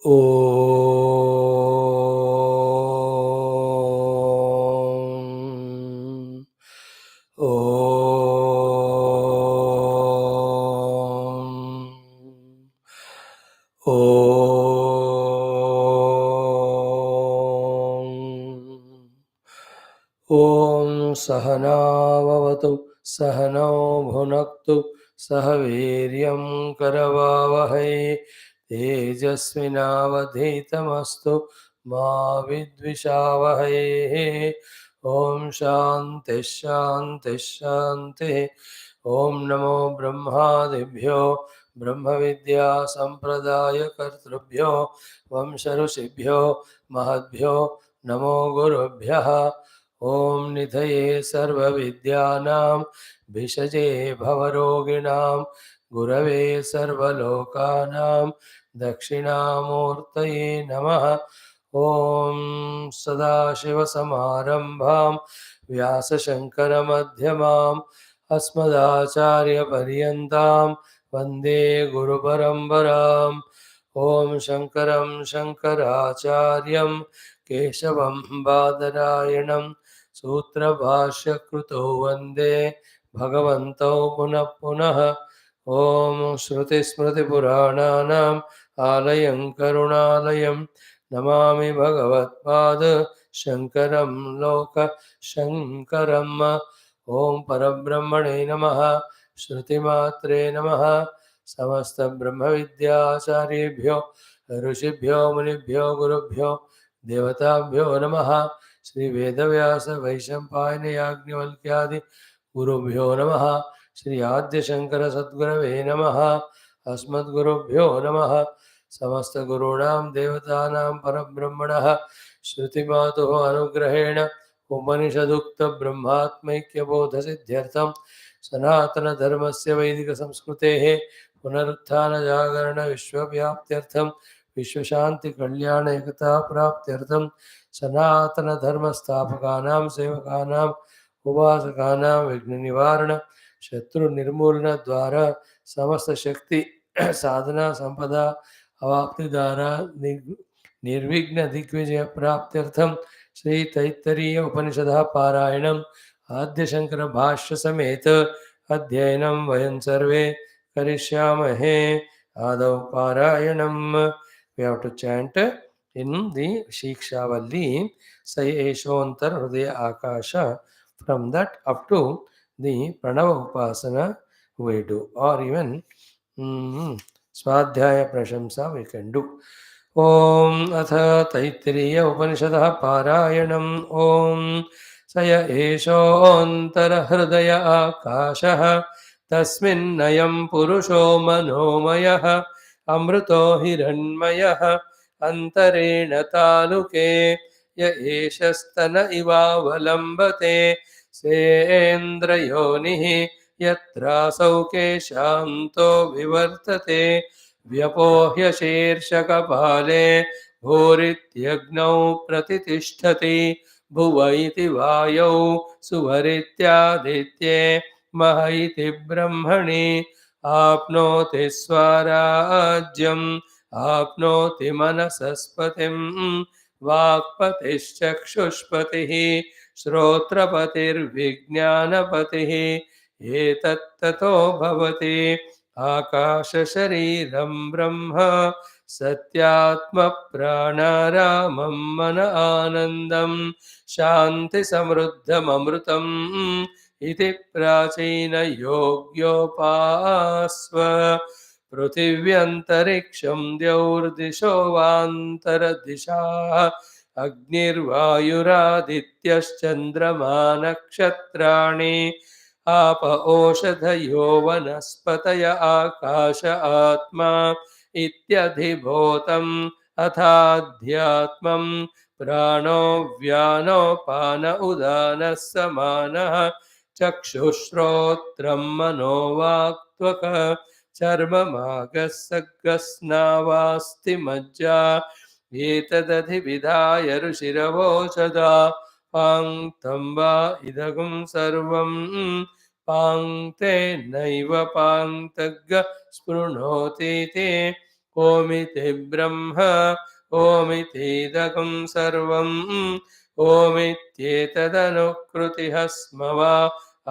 Om. Om. Om. Om Sahana Vavatu Sahano Bhunaktu Sahaviryam Karavavahai Tejasvinavadhitamastu Ma Vidvishavahai. Om Shanti Shanti Shanti. Om Namo Brahmadibhyo Brahma Vidya Sampradaya Kartrubhyo Vamsharusibhyo Mahadbhyo Namo Gurubhyaha. Om Nidhaye Sarva Vidyanam Bhishaje Bhavaroginam Gurave Sarva Lokanam Dakshinamurtaye Namaha. Om Sadashiva Samarambham Vyasa Shankara Madhyamam Asmadacharya Paryantam Vande Guru Parambaram. Om Shankaram Shankaracharyam Keshavam Badarayanam Sutra Bhashya Kruto Vande Bhagavanto Punah Punah. Om Shruti Smriti Purananam Alayam Karunalayam Namami Bhagavat Pada Shankaram Loka Shankaram. Om Parabrahmane Namaha Shruti Matre Namaha Samasta Brahma Vidyacharibhyo Rushibhyo Munibhyo Gurubhyo Devatabhyo Namaha Shri Vedavyasa Vaishampayana Yagnivalkyadi Gurubhyo Namaha Shri Adya Shankara Sadgurave Namaha Asmad Gurubhyo Namaha Samasta Gurunam Devatanam Parabrahmanaha Shruti Matuho Anugrahena Upanishadukta Brahmatmaikya Bodha Siddhyartham Sanatana Dharmasya Vaidika Samskrutehe Punarutthana Jagarana Vishwavyaptyartham Vishwashanti Kalyana Ekata Praptyartham Sanatana Dharma Sthapakanam Sevakanam Uvasakanam Vigna Nivarana Shatru Nirmulana Dwara Samasta Shakti Sadhana Sampada Avapti Dara Nirvigna Dikvijaya Praptyartham Shri Taittiriya Upanishadha Parayanam Adya Shankara Bhashya Sameta Adhyayanam Vayam Sarve Karishyamahe Adav Parayanam. We have to chant in the Shiksha Valli Sai Eshontar Hridaya Akasha. From that up to the Pranava Upasana we do, or even Swadhyaya Prashamsa we can do. Om Atha Taittiriya Upanishadha Parayanam. Om Saya Eshantara Hridaya Akasha Tasminnayam Purusho Manomayah Amruto Hiranmayah Antarena Taluke Ya Eshastana Ivavalambate Sendrayonihi Yatra Sauke Shanto Vivartate Vyapohya Shirshakapale Bhurityagnav Pratitishthati Bhuva iti Vayau Suvarityaditye Maha iti Brahmani Apnoti Swarajyam Apnoti Manasaspatim Vakpatischakshushpatihi Shrotrapatir Vijnanapatihi Etattato Bhavati Akasha Shariram Brahma Satyatma Pranaraman Mana Anandam Shanti Samruddham Amrutam Iti Prachina Yogyopasva Prithivyantariksham Dyaurdisho Vantaradisha Agnirvayuradityashchandrama Nakshatrani Apa Oshadhayo Vanaspataya Akasha Atma Ityadhibhotam Athadhyatmam Prano Vyano Pana Udana Samana Chakshushrotram Manovaktvaka Charma Magasaggasnavasti Majja Etadadhividhaya Rushiravochada Panktam va idagum sarvam Pankte naiva panktagga Sprunhoti te ओमिति ब्रह्म ओमितीदकं सर्वम् ओमित्येतदनुकृतिः स्म वा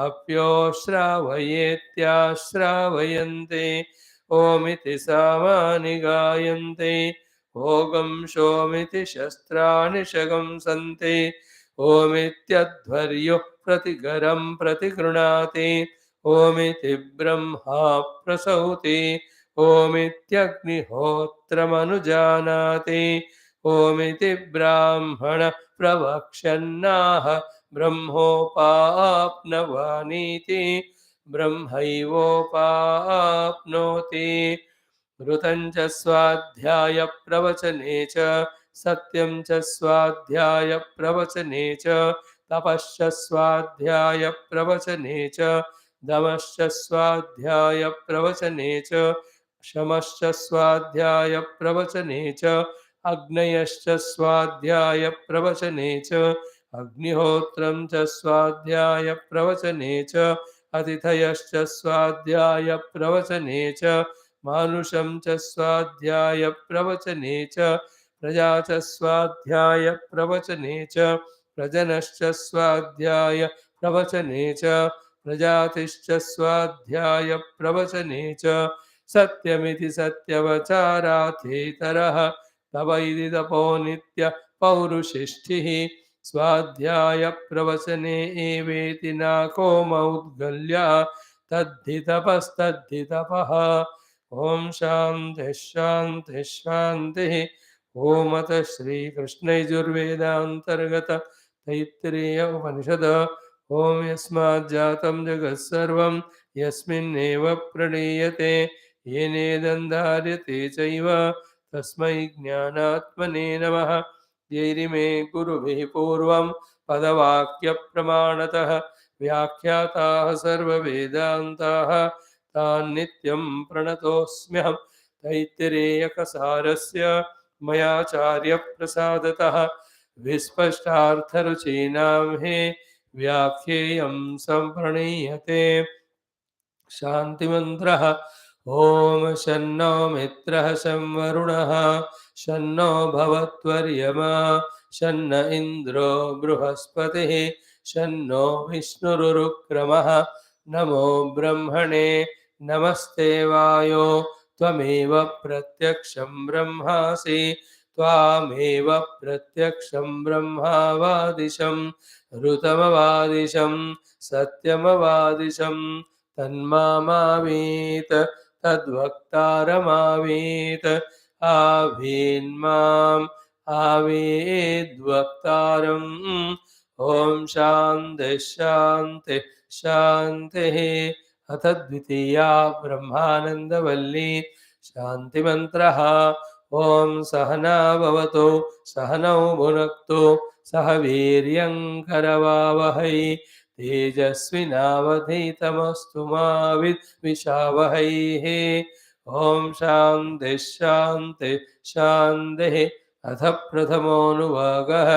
अप्यो श्रावयेत्याश्रावयन्ते ओमिति सामानि गायन्ते ओगं शोमिति शस्त्राणि शगंसन्ते ओमित्यध्वर्युः प्रतिगरं प्रतिगृणाति ओमिति ब्रह्मा प्रसौति ओमित्यग्निहोत्रमनुजानाति ओमिति ब्राह्मण प्रवक्ष्यन्नाह ब्रह्मोपाप्नवानीति ब्रह्मैवोपाप्नोति ऋतं च स्वाध्यायप्रवचने च सत्यं च स्वाध्यायप्रवचने च तपश्च स्वाध्यायप्रवचने च दमश्च स्वाध्यायप्रवचने च शमश्च स्वाध्यायप्रवचने च अग्नयश्च स्वाध्यायप्रवचने च अग्निहोत्रं च स्वाध्यायप्रवचने च अतिथयश्च स्वाध्यायप्रवचने च मानुषं च स्वाध्यायप्रवचने च प्रजा च स्वाध्यायप्रवचने च प्रजनश्च स्वाध्यायप्रवचने च प्रजातिश्च स्वाध्यायप्रवचने च सत्यमिति सत्यवचाराथेतरः तव इति तपो नित्य पौरुषिष्ठिः स्वाध्यायप्रवचने एवेति नाको मौद्गल्य तद्धि तपस्तद्धि तपः ओम शांति शांति शांति ओम अथ श्रीकृष्ण यजुर्वेदांतर्गत तैत्तिरीय उपनिषद ओम यस्माज्जातं जगत्सर्वं यस्मिन्नेव प्रणीयते येनेदन्धार्यते चैव तस्मै ज्ञानात्मने नमः यैरिमे गुरुभिः पूर्वं पदवाक्यप्रमाणतः व्याख्याताः सर्ववेदान्ताः तान् नित्यं प्रणतोऽस्म्यहं तैत्तिरेयकसारस्य मयाचार्यप्रसादतः विस्पष्टार्थरुचीनां हे व्याख्येयं सम्प्रणीयते शान्तिमन्त्रः ॐ शन्नो मित्रः शं वरुणः शन्नो भवत्वर्यमा शन्न इन्द्रो बृहस्पतिः शन्नो विष्णुरुक्रमः नमो ब्रह्मणे नमस्ते वायो त्वमेव प्रत्यक्षं ब्रह्मासि त्वामेव प्रत्यक्षं ब्रह्मावादिशं ऋतमवादिशं सत्यमवादिशं तन्मामावीत तद्वक्तारमावीत आवीन्माम् आवेद्वक्तारम् ॐ शान्ति शान्ति शान्तिः अथ द्वितीया ब्रह्मानन्दवल्ली शान्तिमन्त्रः ॐ सहना भवतु सहनौ भुनक्तु सह वीर्यं करवावहै तेजस्विनावधीतमस्तु मा विद्विषावहैः ॐ शान्ति शान्ति शान्तिः अथ प्रथमोऽनुवागः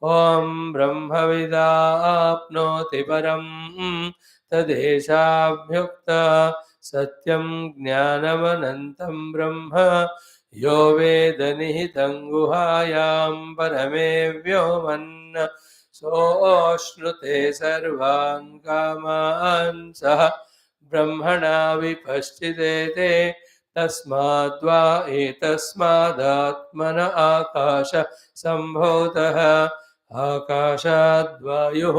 ॐ ब्रह्मविदाप्नोति परम् तदेशाभ्युक्ता सत्यं ज्ञानमनन्तं ब्रह्म यो वेद निहितं गुहायां परमे व्योमन् सोऽश्नुते सर्वान् कामान् सः ब्रह्मणा विपश्चिदेते तस्माद्वा एतस्मादात्मन आकाश सम्भूतः आकाशाद्वायुः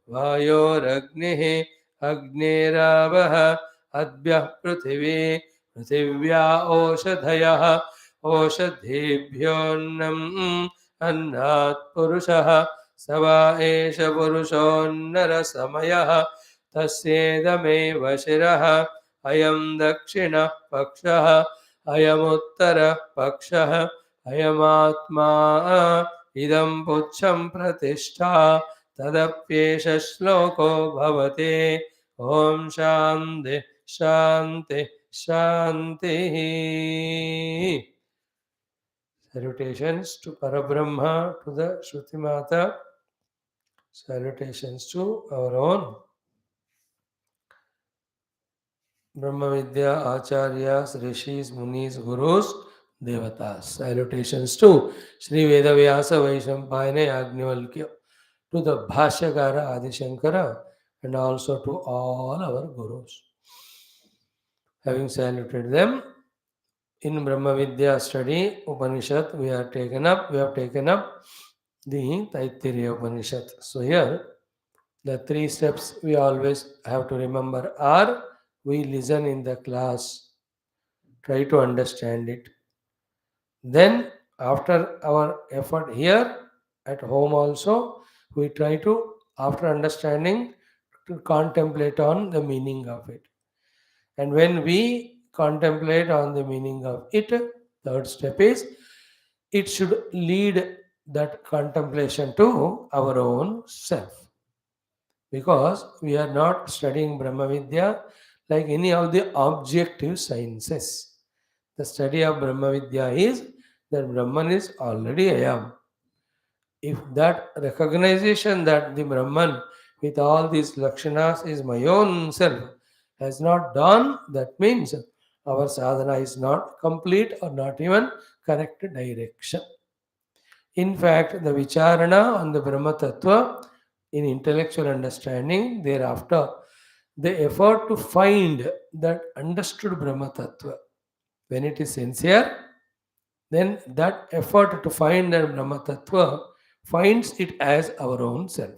वायोरग्निः अग्निरावः अद्भ्यः पृथिवी पृथिव्या ओषधयः ओषधीभ्योऽन्नम् अन्नात् पुरुषः स वा एष पुरुषोऽन्नरसमयः तस्येदमेव शिरः अयं दक्षिणः पक्षः अयमुत्तरः पक्षः अयमात्मा इदं पुच्छं प्रतिष्ठा तदप्येष श्लोको भवति ॐ शान्ति शान्ति शान्तिः Salutations to Parabrahma, to the Shruti Mata. Salutations to our own Brahma Vidya, Acharyas, Rishis, Munis, Gurus, Devatas. Salutations to Sri Vedavyasa Vaishampayana Yagnivalkya, to the Bhashyakara Adi Shankara, and also to all our gurus. Having saluted them, in Brahma Vidya study Upanishad, we have taken up the Taittiriya Upanishad. So here, the three steps we always have to remember are: we listen in the class, try to understand it. Then, after our effort here at home also, we try to, after understanding, to contemplate on the meaning of it. And when we contemplate on the meaning of it, third step is it should lead that contemplation to our own self. Because we are not studying Brahma Vidya like any of the objective sciences. The study of Brahma Vidya is that Brahman is already I am. If that recognition that the Brahman with all these lakshanas is my own self has not done, that means our sadhana is not complete or not even correct direction. In fact, the vicharana on the Brahma Tattva in intellectual understanding, thereafter, the effort to find that understood Brahma Tattva, when it is sincere, then that effort to find that Brahma Tattva finds it as our own self.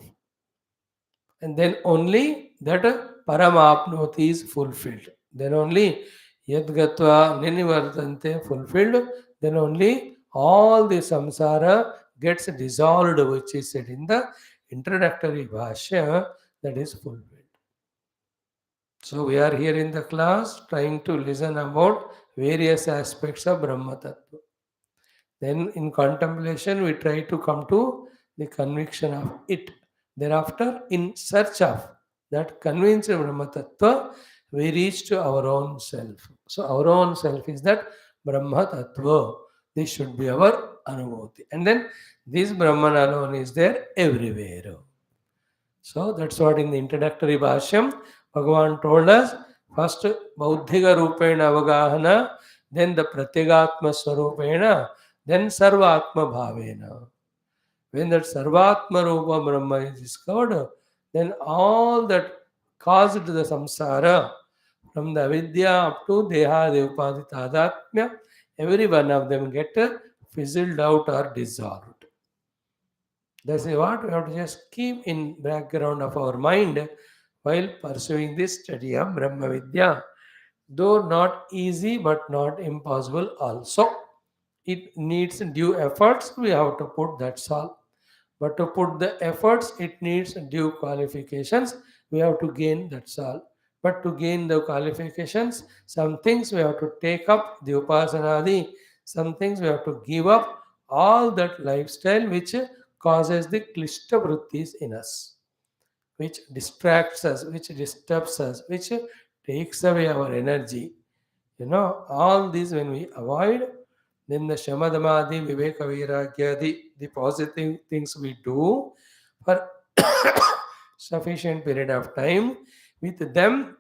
And then only that Paramapnoti is fulfilled. Then only Yadgatva Ninivartante fulfilled, then only all the samsara gets dissolved, which is said in the introductory bhashya, that is fulfilled. So we are here in the class trying to listen about various aspects of Brahma Tattva. Then in contemplation, we try to come to the conviction of it. Thereafter, in search of that convinced Brahma Tattva, we reach to our own self. So our own self is that Brahma Tattva. This should be our Anubhuti. And then this Brahman alone is there everywhere. So that's what in the introductory Bhashyam, Bhagavan told us, first Bauddhika Rupena Avagahana, then the Pratyagatma Swarupena, then Sarvatma Bhavena. When that Sarvatma Rupa Brahma is discovered, then all that caused the samsara, from the avidya up to Deha Devapadi Tadatmya, every one of them get fizzled out or dissolved. That's what we have to just keep in background of our mind while pursuing this study of Brahma Vidya. Though not easy but not impossible also. It needs due efforts, we have to put, that's all. But to put the efforts, it needs due qualifications, we have to gain, that's all. But to gain the qualifications, some things we have to take up, the upasanadi, some things we have to give up, all that lifestyle which causes the klishta vrittis in us, which distracts us, which disturbs us, which takes away our energy. All these when we avoid, then the Shamadamadi, Viveka Vairagya, the positive things we do for sufficient period of time, with them,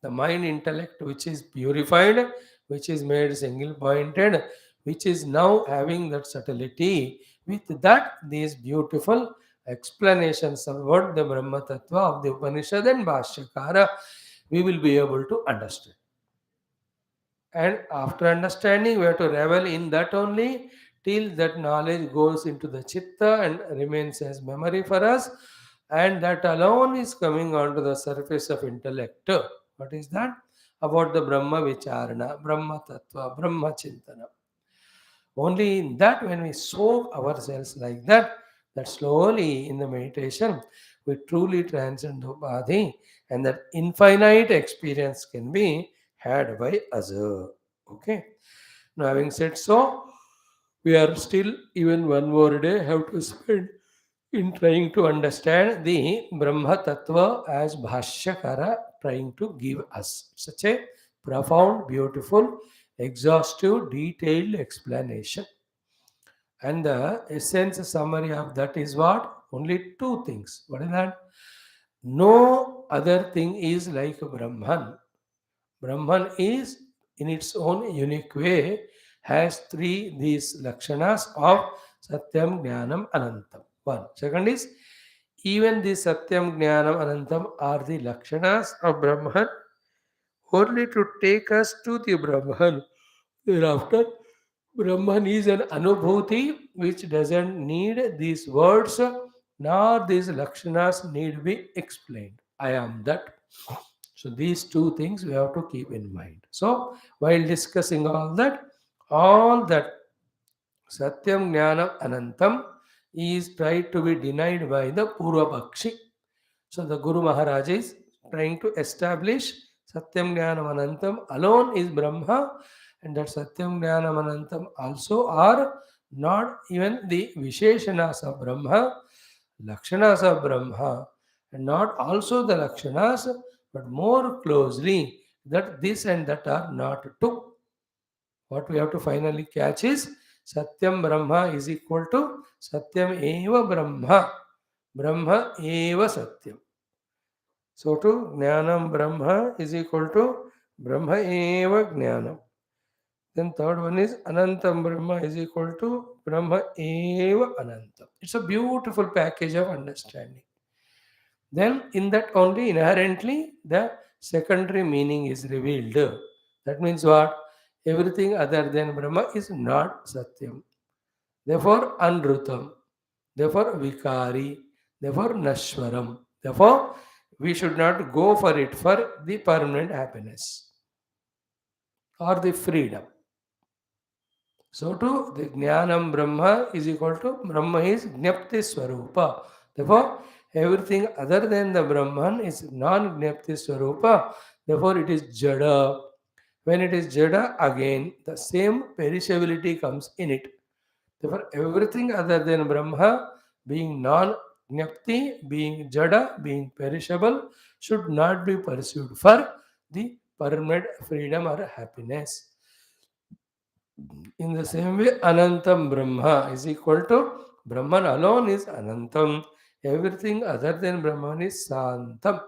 the mind intellect which is purified, which is made single pointed, which is now having that subtlety, with that, these beautiful explanations about the Brahma Tattva of the Upanishad and Bhashyakara, we will be able to understand. And after understanding, we have to revel in that only till that knowledge goes into the chitta and remains as memory for us. And that alone is coming onto the surface of intellect. What is that? About the Brahma Vicharana, Brahma Tattva, Brahma Chintana. Only in that, when we soak ourselves like that, that slowly in the meditation, we truly transcend the upadhi, and that infinite experience can be had by us. Okay. Now, having said so, we are still even one more day have to spend in trying to understand the Brahma Tattva as Bhashyakara trying to give us such a profound, beautiful, exhaustive, detailed explanation. And the essence summary of that is what? Only two things. What is that? No other thing is like Brahman. Brahman is, in its own unique way, has three these lakshanas of Satyam, Jnanam, Anantam. One. Second is, even the Satyam, Jnanam, Anantam are the lakshanas of Brahman only to take us to the Brahman. Thereafter, Brahman is an anubhuti which doesn't need these words nor these lakshanas need be explained. I am that. So these two things we have to keep in mind. So while discussing all that Satyam Jnanam Anantam is tried to be denied by the Purva Pakshi. So the Guru Maharaj is trying to establish Satyam Jnanam Anantam alone is Brahma, and that Satyam Jnanam Anantam also are not even the Visheshanas of Brahma, Lakshanas of Brahma, and not also the Lakshanas, but more closely that this and that are not two. What we have to finally catch is Satyam Brahma is equal to Satyam Eva Brahma. Brahma Eva Satyam. So to Jnanam Brahma is equal to Brahma Eva Jnanam. Then third one is Anantam Brahma is equal to Brahma Eva Anantam. It's a beautiful package of understanding. Then in that only inherently the secondary meaning is revealed. That means what? Everything other than Brahma is not Satyam. Therefore Anrutam. Therefore Vikari. Therefore Nashwaram. Therefore we should not go for it for the permanent happiness or the freedom. So too, the Jnanam Brahma is equal to Brahma is Jnapti Swarupa. Therefore, everything other than the Brahman is non-Jnapti Swarupa. Therefore, it is Jada. When it is Jada, again, the same perishability comes in it. Therefore, everything other than Brahma, being non-Jnapti, being Jada, being perishable, should not be pursued for the permanent freedom or happiness. In the same way, Anantam Brahma is equal to Brahman alone is Anantam. Everything other than Brahman is Santam.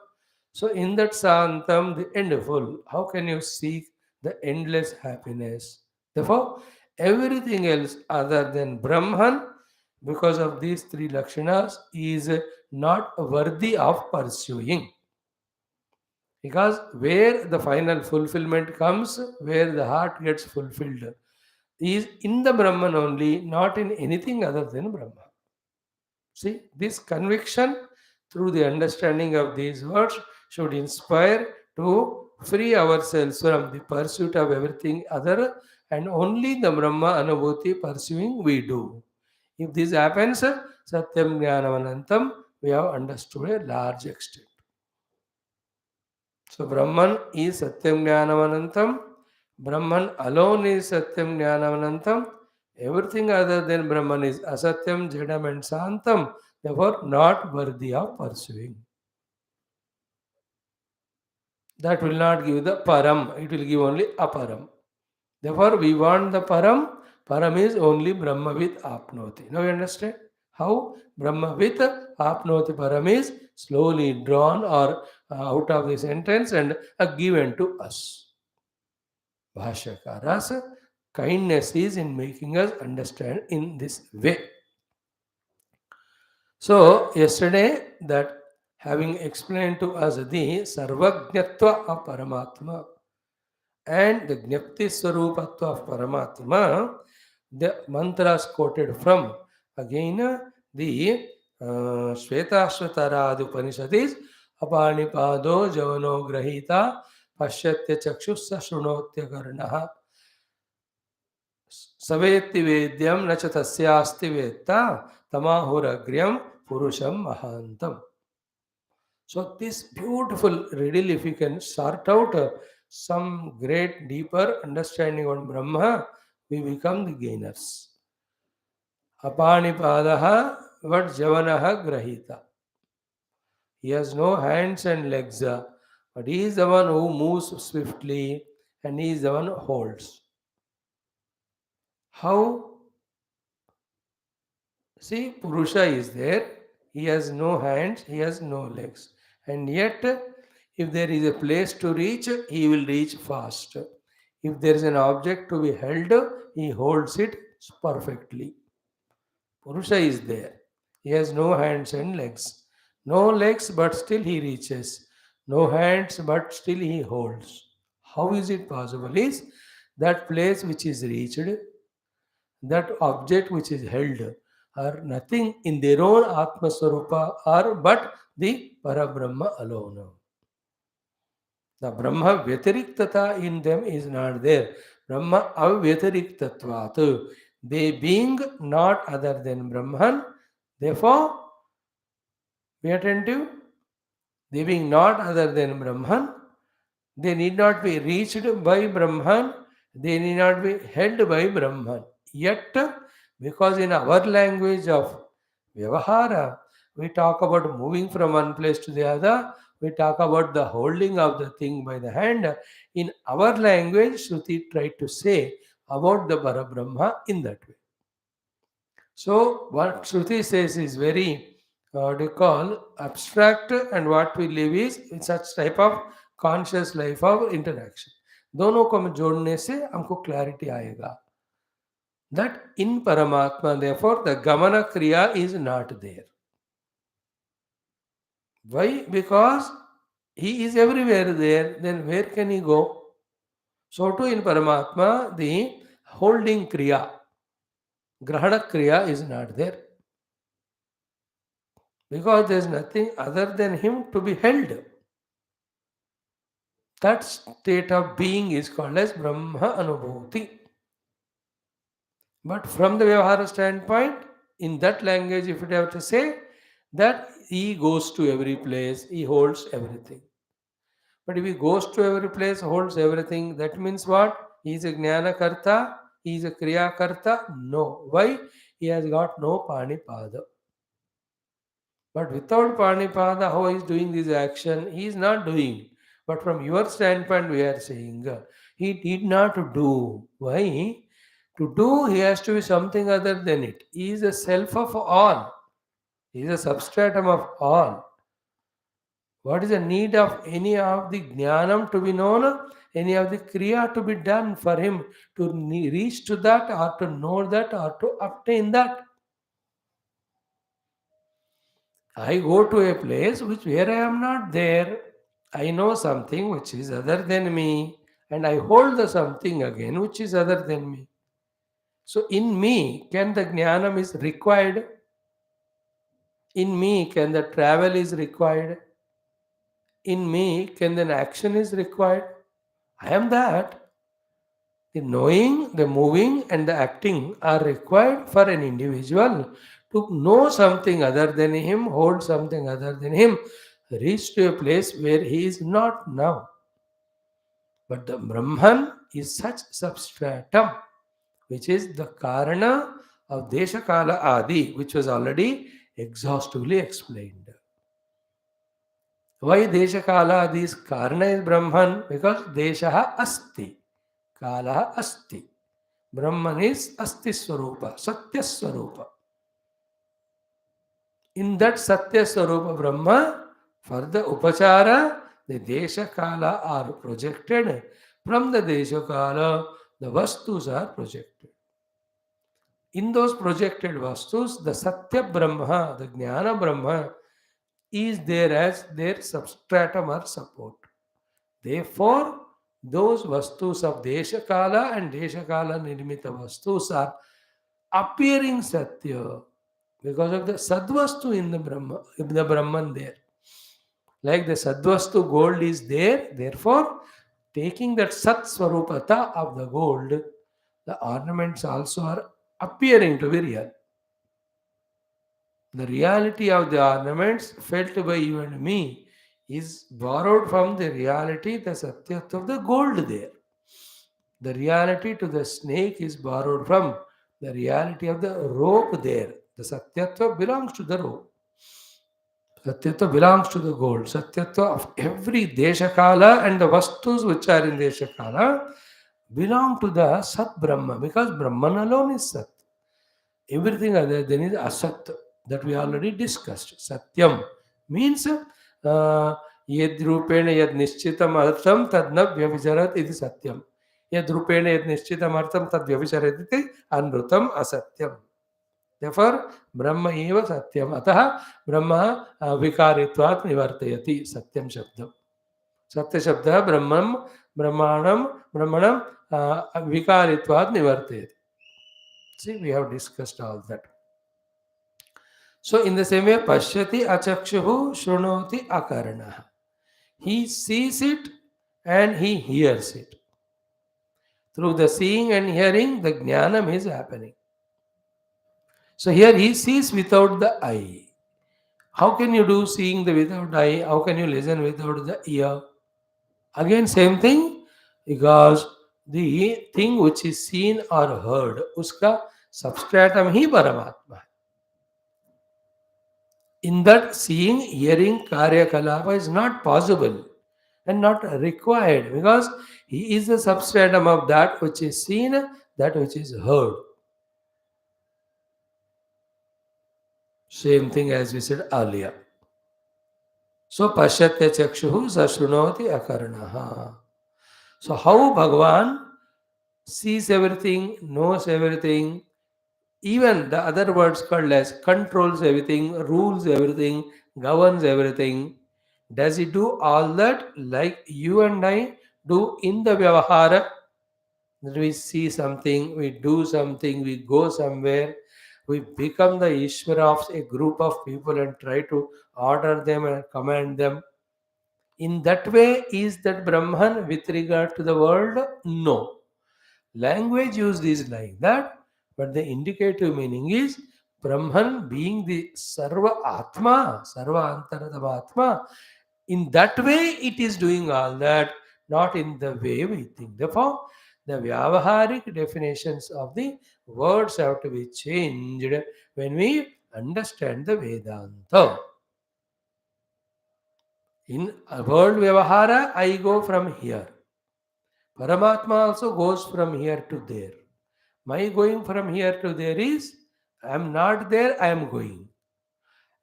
So, in that Santam, the endful, how can you seek the endless happiness? Therefore, everything else other than Brahman, because of these three Lakshanas, is not worthy of pursuing. Because where the final fulfillment comes, where the heart gets fulfilled, is in the Brahman only, not in anything other than Brahma. See, this conviction through the understanding of these words should inspire to free ourselves from the pursuit of everything other and only the Brahma Anubhuti pursuing we do. If this happens, Satyam Jnanavanantam, we have understood a large extent. So Brahman is Satyam Jnanavanantam. Brahman alone is Satyam Jnanavanantam. Everything other than Brahman is Asatyam, Jadam and Santam. Therefore, not worthy of pursuing. That will not give the Param. It will give only Aparam. Therefore, we want the Param. Param is only Brahma with Apnoti. Now you understand how Brahma with Apnoti Param is slowly drawn or out of the sentence and given to us. Bhashyakara's kindness is in making us understand in this way. So, yesterday that having explained to us the Sarvajnatva of Paramatma and the Jnapti Swarupatva of Paramatma, the mantras quoted from again the Shvetashvatarad Upanishad is Apanipado Javano Grahita Pashyatya Chakshusa Shrunotya Karnaha Savetti Vedyam Nacha Tasyasti Vetta Tamahuragriyam Purusham Mahantam. So this beautiful riddle, if you can sort out some great deeper understanding on Brahma, we become the gainers. Apanipadaha vad javanaha grahita. He has no hands and legs, but he is the one who moves swiftly and he is the one who holds. How? See, Purusha is there, he has no hands, he has no legs, and yet if there is a place to reach, he will reach fast. If there is an object to be held, he holds it perfectly. Purusha is there. He has no hands and legs. No legs, but still he reaches. No hands, but still he holds. How is it possible? Is that place which is reached, that object which is held, are nothing in their own Atma Swarupa, are but the Parabrahma alone. The Brahma Vyatiriktata in them is not there. Brahma Avyatiriktvatvat. They being not other than Brahman, therefore be attentive. They being not other than Brahman, they need not be reached by Brahman, they need not be held by Brahman. Yet, because in our language of Vyavahara, we talk about moving from one place to the other, we talk about the holding of the thing by the hand. In our language, Shruti tried to say about the Parabrahma in that way. So, what Shruti says is very, what do you call, abstract, and what we live is in such type of conscious life of interaction. दोनों को हम जोड़ने से हमको clarity आएगा. That in Paramatma, therefore, the Gamana Kriya is not there. Why? Because he is everywhere there, then where can he go? So too in Paramatma, the holding Kriya, Grahana Kriya is not there. Because there is nothing other than him to be held. That state of being is called as Brahma Anubhuti. But from the Vyavahara standpoint, in that language, if you have to say, that he goes to every place, he holds everything. But if he goes to every place, holds everything, that means what? He is a Jnana Karta, he is a Kriya Karta? No. Why? He has got no Panipada. But without Panipada, how he is doing this action? He is not doing. But from your standpoint, we are saying he did not do. Why? To do, he has to be something other than it. He is a self of all. He is a substratum of all. What is the need of any of the jnanam to be known, any of the kriya to be done for him to reach to that or to know that or to obtain that? I go to a place where I am not there. I know something which is other than me, and I hold the something again which is other than me. So in me, can the jnanam is required? In me, can the travel is required? In me, can an action is required? I am that. The knowing, the moving, and the acting are required for an individual to know something other than him, hold something other than him, reach to a place where he is not now. But the Brahman is such substratum, which is the Karana of Deshakala Adi, which was already exhaustively explained. Why Deshakala Adi is Karana is Brahman? Because Deshaha Asti, Kalaha Asti. Brahman is Asti Swarupa, Satya Swarupa. In that Satya Swarupa Brahma, for the Upachara, the Desha Kala are projected. From the Desha Kala, the Vastus are projected. In those projected Vastus, the Satya Brahma, the Jnana Brahma, is there as their substratum or support. Therefore, those Vastus of Desha Kala and Desha Kala Nirmita Vastus are appearing Satya because of the Sadvastu in the Brahman there. Like the Sadvastu gold is there, therefore, taking that Sat Swarupata of the gold, the ornaments also are appearing to be real. The reality of the ornaments felt by you and me is borrowed from the reality, the Satyat of the gold there. The reality to the snake is borrowed from the reality of the rope there. The Satyatva belongs to the rope. Satyatva belongs to the gold. Satyatva of every Deshakala and the Vastus which are in Deshakala belong to the Sat Brahma because Brahman alone is Sat. Everything other than is Asat that we already discussed. Satyam means yad rupena yad nishchitam artham tad na vyavcharat iti satyam. यद्रूपेण यद् निश्चितमर्थं तद्व्यभिचरति अनृतम् असत्यम्. Therefore, Brahma eva satyam. Ataha Brahma vikaritvat nivartayati. Satyam shabdam. Satya shabda Brahman, Brahmanam vikaritvat nivartayati. See, we have discussed all that. So, in the same way, pashyati achakshuhu shrunoti akaranaha. He sees it and he hears it. Through the seeing and hearing, the jnanam is happening. So here he sees without the eye. How can you do seeing the without eye? How can you listen without the ear? Again, same thing, because the thing which is seen or heard, uska substratum hi Paramatma. In that seeing, hearing, karya kalapa is not possible and not required, because he is the substratum of that which is seen, that which is heard. Same thing as we said earlier. So pashyatya chakshuhu sashrunoti akarnaha. So how Bhagavan sees everything, knows everything, even the other words called as controls everything, rules everything, governs everything. Does he do all that like you and I do in the Vyavahara? That we see something, we do something, we go somewhere, we become the Ishvara of a group of people and try to order them and command them. In that way, is that Brahman with regard to the world? No. Language used is like that, but the indicative meaning is Brahman being the Sarva Atma, Sarva Antaratama Atma. In that way, it is doing all that, not in the way we think. Therefore, the Vyavaharic definitions of the words have to be changed when we understand the Vedanta. In a world Vyavahara, I go from here. Paramatma also goes from here to there. My going from here to there is, I am not there, I am going.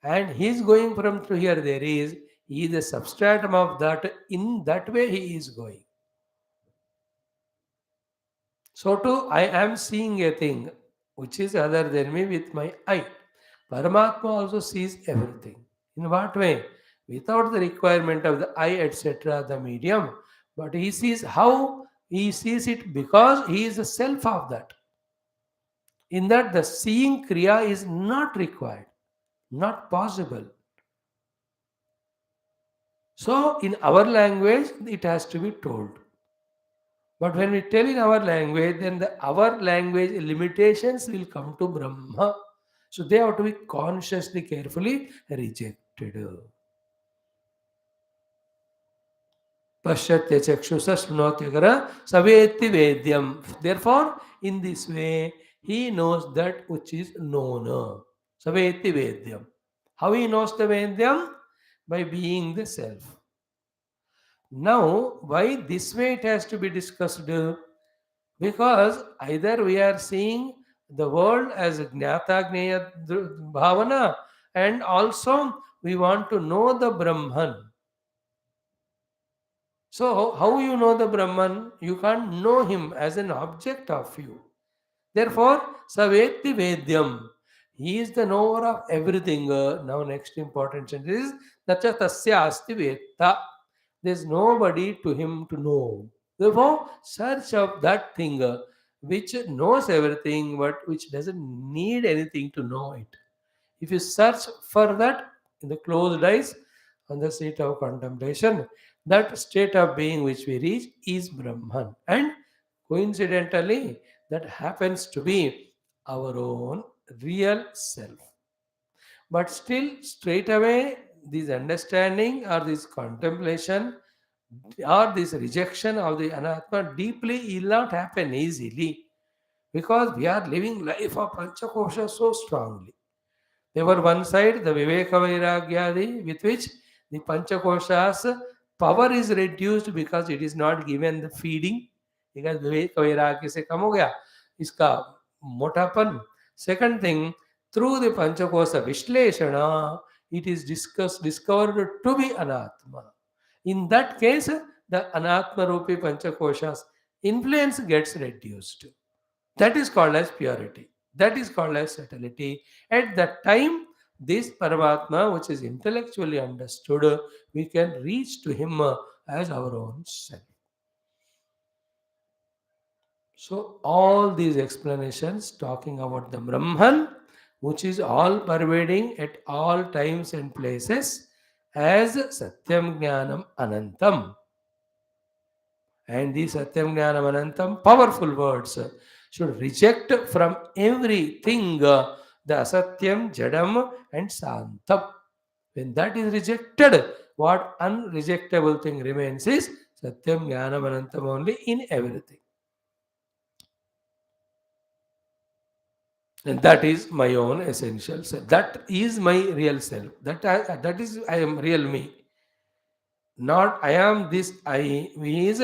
And his going from to here there is, he is the substratum of that, in that way he is going. So too, I am seeing a thing which is other than me with my eye. Paramatma also sees everything. In what way? Without the requirement of the eye, etc., the medium, but he sees how he sees it because he is the self of that. In that, the seeing kriya is not required, not possible. So, in our language, it has to be told. But when we tell in our language, then our language limitations will come to Brahma. So, they have to be consciously, carefully rejected. Pashyatya chakshusa shrunotyagara saveti vedyam. Therefore, in this way, he knows that which is known. Saveti vedyam. How he knows the vedyam? By being the self. Now, why this way it has to be discussed? Because either we are seeing the world as a jnata gneya bhavana, and also we want to know the Brahman. So, how you know the Brahman? You can't know him as an object of you. Therefore, Saveti Vedyam. He is the knower of everything. Now, next important sentence is Nacha Tasya Asti Vetta. There is nobody to him to know. Therefore, search of that thing which knows everything but which doesn't need anything to know it. If you search for that in the closed eyes, on the seat of contemplation, that state of being which we reach is Brahman. And coincidentally, that happens to be our own real self. But still, straight away, this understanding or this contemplation or this rejection of the anatma deeply will not happen easily, because we are living life of Panchakosha so strongly. They were one side, the Viveka Vairagyadi, with which the Panchakoshas power is reduced because it is not given the feeding. Because Viveka Vairagya se kam ho gaya, iska motapan. Second thing, through the Panchakosha Vishleshana, it is discovered to be Anatma. In that case, the Anatma Rupi Panchakoshas influence gets reduced. That is called as purity. That is called as subtlety. At that time, this Paramatma, which is intellectually understood, we can reach to him as our own self. So, all these explanations talking about the Brahman, which is all pervading at all times and places, as Satyam Jnanam Anantam. And these Satyam Jnanam Anantam, powerful words, should reject from everything the Asatyam, Jadam, and Santam. When that is rejected, what unrejectable thing remains is Satyam Jnanam Anantam only in everything. And that is my own essential self. That is my real self. That is I am real me. Not I am this I. He is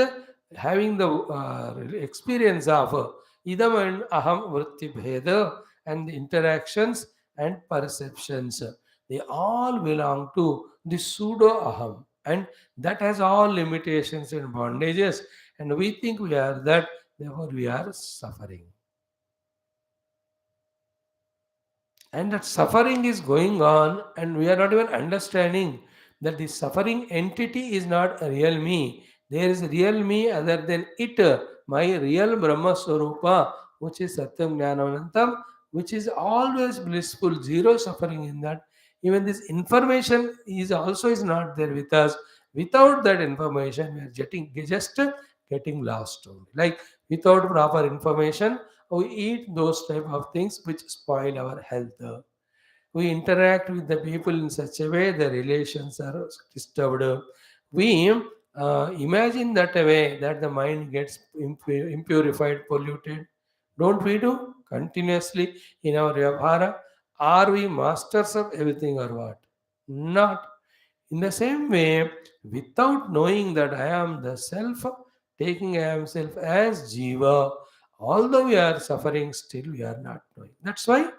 having the experience of idam and aham vritti bheda and the interactions and perceptions. They all belong to the pseudo aham, and that has all limitations and bondages. And we think we are that, therefore we are suffering. And that suffering is going on, and we are not even understanding that the suffering entity is not a real me. There is a real me other than it, my real Brahma Swarupa, which is Satyam Jnanavanantam, which is always blissful, zero suffering in that. Even this information is also is not there with us. Without that information, we are getting lost only. Like without proper information, we eat those type of things which spoil our health. We interact with the people in such a way the relations are disturbed. We imagine that a way that the mind gets impurified, polluted. Don't we do continuously in our vyavhara? Are we masters of everything or what? Not. In the same way, without knowing that I am the self, taking I am self as Jiva, although we are suffering, still we are not knowing. That's why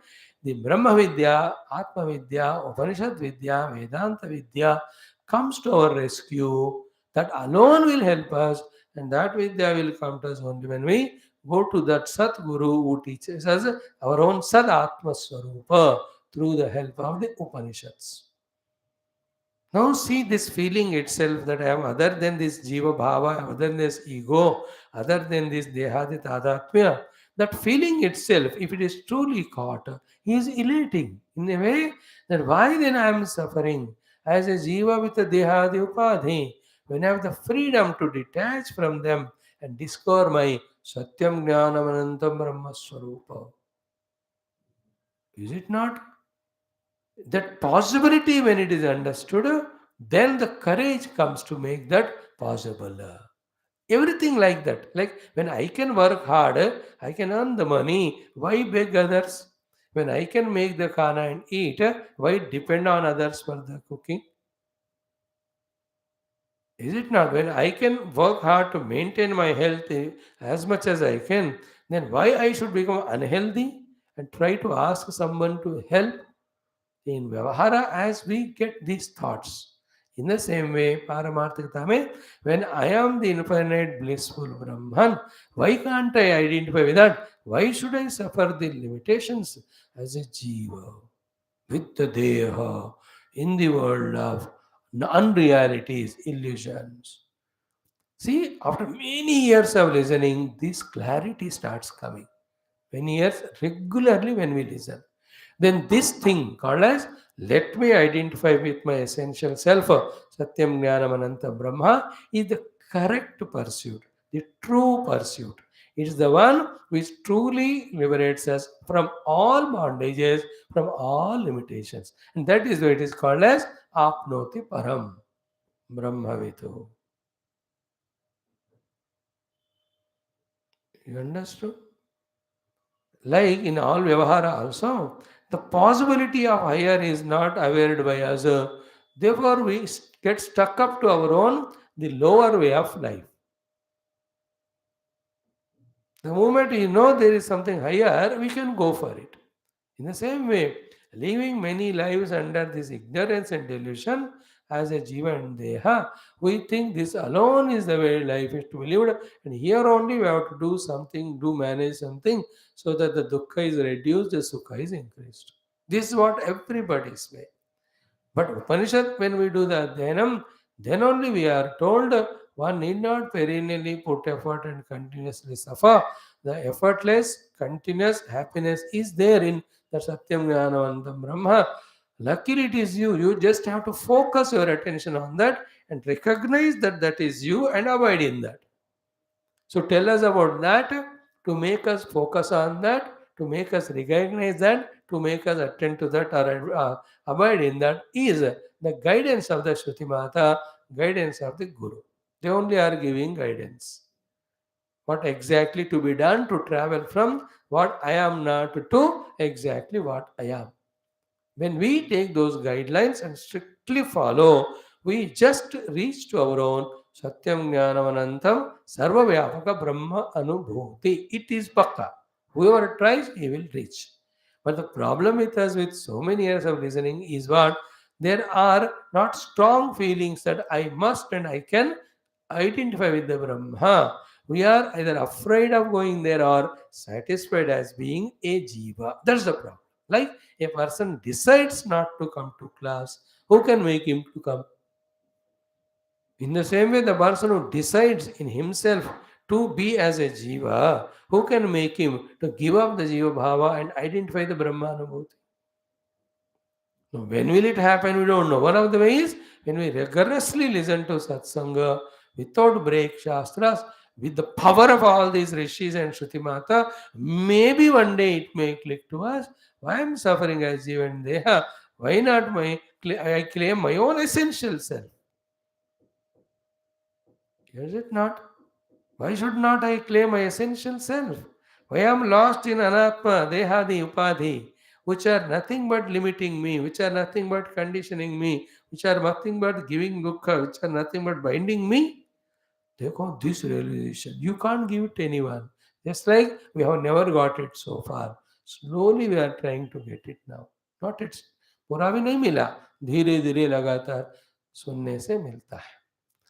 the Brahma Vidya, Atma Vidya, Upanishad Vidya, Vedanta Vidya comes to our rescue. That alone will help us, and that Vidya will come to us only when we go to that Sat Guru who teaches us our own Sad Atma Swarupa through the help of the Upanishads. Now see this feeling itself that I am other than this Jiva Bhava, other than this ego, other than this Dehadi Tadatmya. That feeling itself, if it is truly caught, is elating in a way that why then I am suffering as a Jiva with a Dehadi Upadhi, when I have the freedom to detach from them and discover my Satyam Jnanam Anantam Brahma Swarupa. Is it not? That possibility, when it is understood, then the courage comes to make that possible. Everything like that. Like when I can work hard, I can earn the money. Why beg others? When I can make the khana and eat, why depend on others for the cooking? Is it not? When I can work hard to maintain my health as much as I can, then why I should become unhealthy and try to ask someone to help? In Vyavahara, as we get these thoughts. In the same way, Paramarthikata mein, when I am the infinite blissful Brahman, why can't I identify with that? Why should I suffer the limitations as a Jiva with the Deha in the world of unrealities, illusions? See, after many years of listening, this clarity starts coming. Many years regularly when we listen, then this thing called as let me identify with my essential self, Satyam Jnanam Ananta Brahma, is the correct pursuit, the true pursuit. It is the one which truly liberates us from all bondages, from all limitations. And that is why it is called as Apnoti Param Brahmavitu. You understood? Like in all Vyavahara also, the possibility of higher is not awared by us. Therefore, we get stuck up to our own, the lower way of life. The moment you know there is something higher, we can go for it. In the same way, living many lives under this ignorance and delusion, as a jiva and deha. We think this alone is the way life is to be lived, and here only we have to do something, do manage something, so that the dukkha is reduced, the sukha is increased. This is what everybody is way. But Upanishad, when we do the Adhyanam, then only we are told one need not perennially put effort and continuously suffer. The effortless, continuous happiness is there in the Satyam Jnanavantam Brahma. Luckily, it is you. You just have to focus your attention on that and recognize that that is you and abide in that. So tell us about that to make us focus on that, to make us recognize that, to make us attend to that or abide in that is the guidance of the Shruti Mata, guidance of the Guru. They only are giving guidance. What exactly to be done to travel from what I am not to exactly what I am. When we take those guidelines and strictly follow, we just reach to our own Satyam Jnanavanantam Sarva Vyapaka Brahma Anubhuti. It is Pakka. Whoever tries, he will reach. But the problem with us, with so many years of listening, is what? There are not strong feelings that I must and I can identify with the Brahma. We are either afraid of going there or satisfied as being a jiva. That's the problem. Like a person decides not to come to class, who can make him to come? In the same way, the person who decides in himself to be as a jiva, who can make him to give up the jiva bhava and identify the Brahmanubhuti? Now, when will it happen? We don't know. One of the ways when we rigorously listen to satsanga without break, shastras, with the power of all these rishis and Shruti Mata, maybe one day it may click to us. Why am I suffering as Jiva and Deha? Why not I claim my own essential self? Is it not? Why should not I claim my essential self? Why am lost in anatma, dehadi, upadhi, which are nothing but limiting me, which are nothing but conditioning me, which are nothing but giving dukkha, which are nothing but binding me? Take on this realization. You can't give it to anyone. Just like we have never got it so far. Slowly we are trying to get it now. Not it's पूरा भी नहीं मिला धीरे धीरे लगातार सुनने से मिलता है.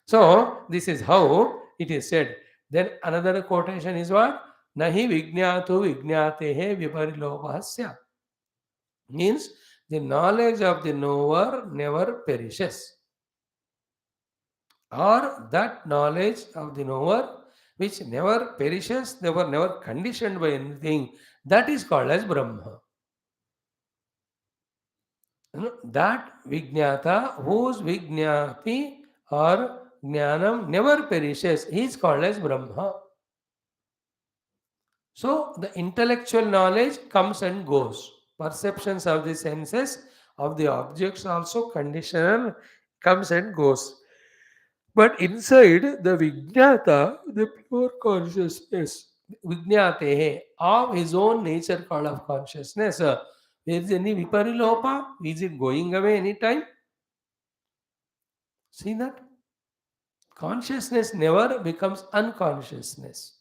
So, this is how it is said. Then another quotation is what? Nahi vijñātu vijñātehe viparilopahasya. Means the knowledge of the knower never perishes. Or that knowledge of the knower which never perishes, never conditioned by anything, that is called as Brahma. That Vijñāta, whose Vijñāti or Jnanam never perishes, he is called as Brahma. So the intellectual knowledge comes and goes. Perceptions of the senses, of the objects also conditional, comes and goes. But inside the Vijñāta, the pure consciousness, Vijñātehe, of his own nature called of consciousness, there is any Viparilopa? Is it going away anytime? See that? Consciousness never becomes unconsciousness.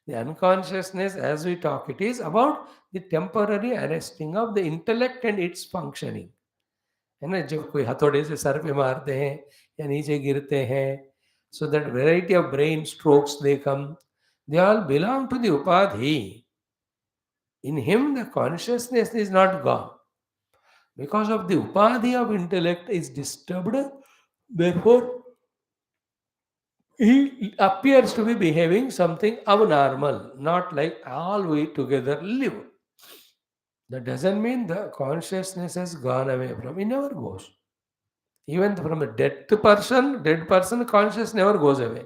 The unconsciousness, as we talk, it is about the temporary arresting of the intellect and its functioning. है ना, जब कोई हथौड़े से sir पे मारते हैं या नीचे गिरते हैं, so that variety of brain strokes they come, they all belong to the upadhi. In him the consciousness is not gone. Because of the upadhi of intellect is disturbed, therefore he appears to be behaving something abnormal, not like all we together live. That doesn't mean the consciousness has gone away from. It never goes. Even from a dead person conscious never goes away.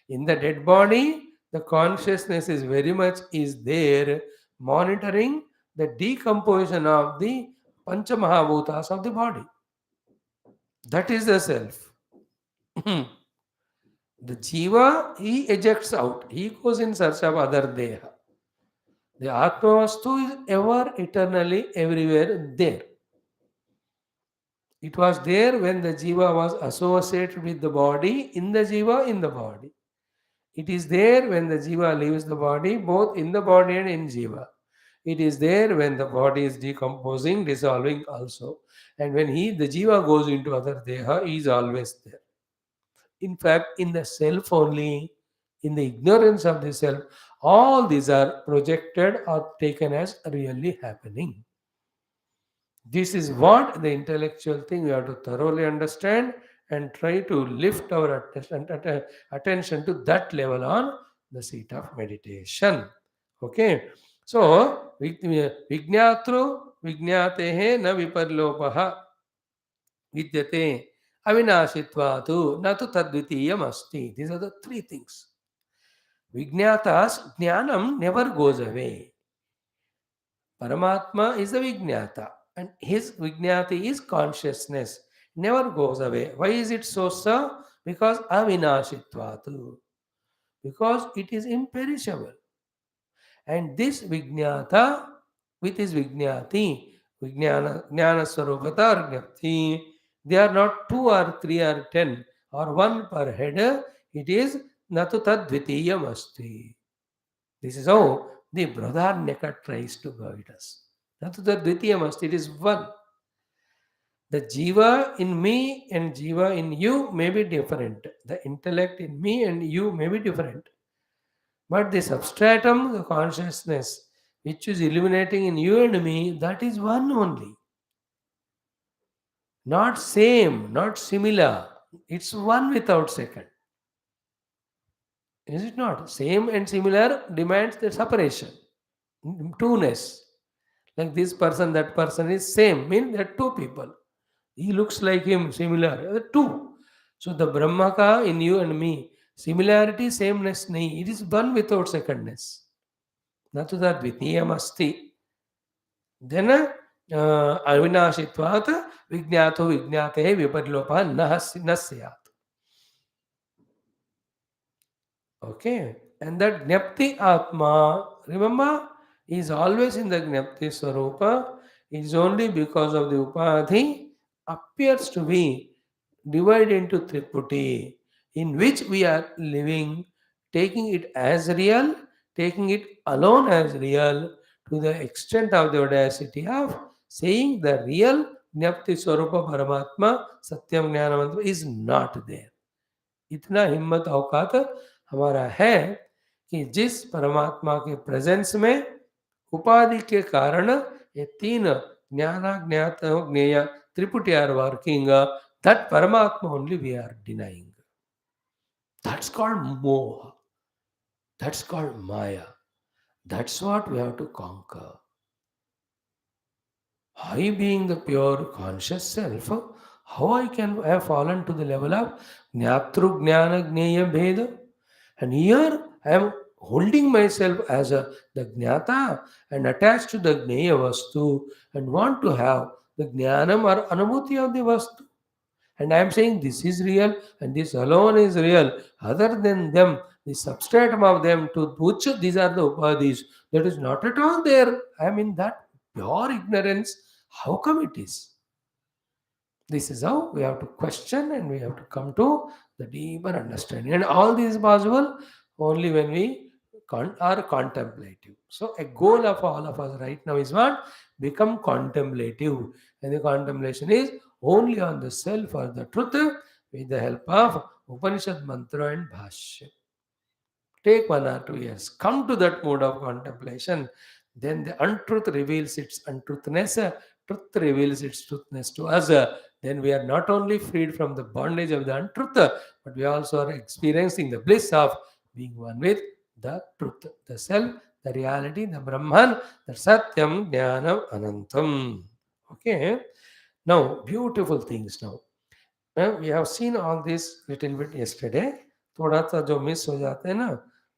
In the dead body, the consciousness is very much is there, monitoring the decomposition of the Panchamahabhutas of the body. That is the self. The jiva, he ejects out. He goes in search of other deha. The Atmavastu is ever, eternally, everywhere there. It was there when the jiva was associated with the body, in the jiva, in the body. It is there when the jiva leaves the body, both in the body and in jiva. It is there when the body is decomposing, dissolving also. And when the jiva goes into other deha, he is always there. In fact, in the self only, in the ignorance of the self, all these are projected or taken as really happening. This is what the intellectual thing we have to thoroughly understand and try to lift our attention to that level on the seat of meditation. Okay. So, vignatru vignatehe na viparlopaha vidyate avinashitvaatu na tu tadvitiyam asti. These are the three things. Vignatas jnanam never goes away. Paramatma is a Vijnata, and his Vijnati is consciousness, never goes away. Why is it so, sir? Because avinashitvatu, because it is imperishable. And this Vijnata with his Vijnati, Jnana Swarupata or Jnapti, they are not two or three or 10 or one per head, it is Natu Tadvitiyam Asti. This is how the Brodharnyaka tries to guide us. Natu Tadvitiyam Asti, it is one. The jiva in me and jiva in you may be different. The intellect in me and you may be different. But the substratum, the consciousness, which is illuminating in you and me, that is one only. Not same, not similar. It's one without second. Is it not? Same and similar demands the separation, two-ness. Like this person, that person is same, means there are two people. He looks like him, similar. There are two. So the Brahmaka in you and me, similarity, sameness, nahi. It is one without secondness. Natu tadvitiyam asti. Then avinashitvat vijnato vijnate viparlopa nasyat. Okay. And that Jnapti Atma, remember, is always in the Jnapti Swarupa. It is only because of the Upadhi appears to be divided into Triputi, in which we are living, taking it as real, taking it alone as real, to the extent of the audacity of saying the real Jnapti Swarupa Paramatma Satyam Jnanamantra is not there. इतना हिम्मत औकात हमारा है कि जिस परमात्मा के presence में उपाधि के कारण ये तीन jnana jnata jneya triputi are working that Paramatma only we are denying that's called moha that's called maya that's what we have to conquer I being the pure conscious self, how I can have fallen to the level of Jnatru Jnana Jnaya Bheda? And here I am holding myself as the Jnata and attached to the Jnaya Vastu and want to have the Jnanam or Anubhuti of the Vastu. And I am saying this is real and this alone is real. Other than them, the substratum of them to which these are the upadhis, that is not at all there. I am in that pure ignorance. How come it is? This is how we have to question and we have to come to the deeper understanding. And all this is possible only when we are contemplative. So, a goal of all of us right now is what? Become contemplative. And the contemplation is only on the self or the truth with the help of Upanishad mantra and Bhashyam. Take 1 or 2 years. Come to that mode of contemplation. Then the untruth reveals its untruthness. Truth reveals its truthness to us. Then we are not only freed from the bondage of the untruth, but we also are experiencing the bliss of being one with the truth, the self, the reality, the Brahman, the Satyam, Jnanam, Anantam. Okay. Now, beautiful things now. We have seen all this little bit yesterday. थोड़ा सा जो miss हो जाते हैं ना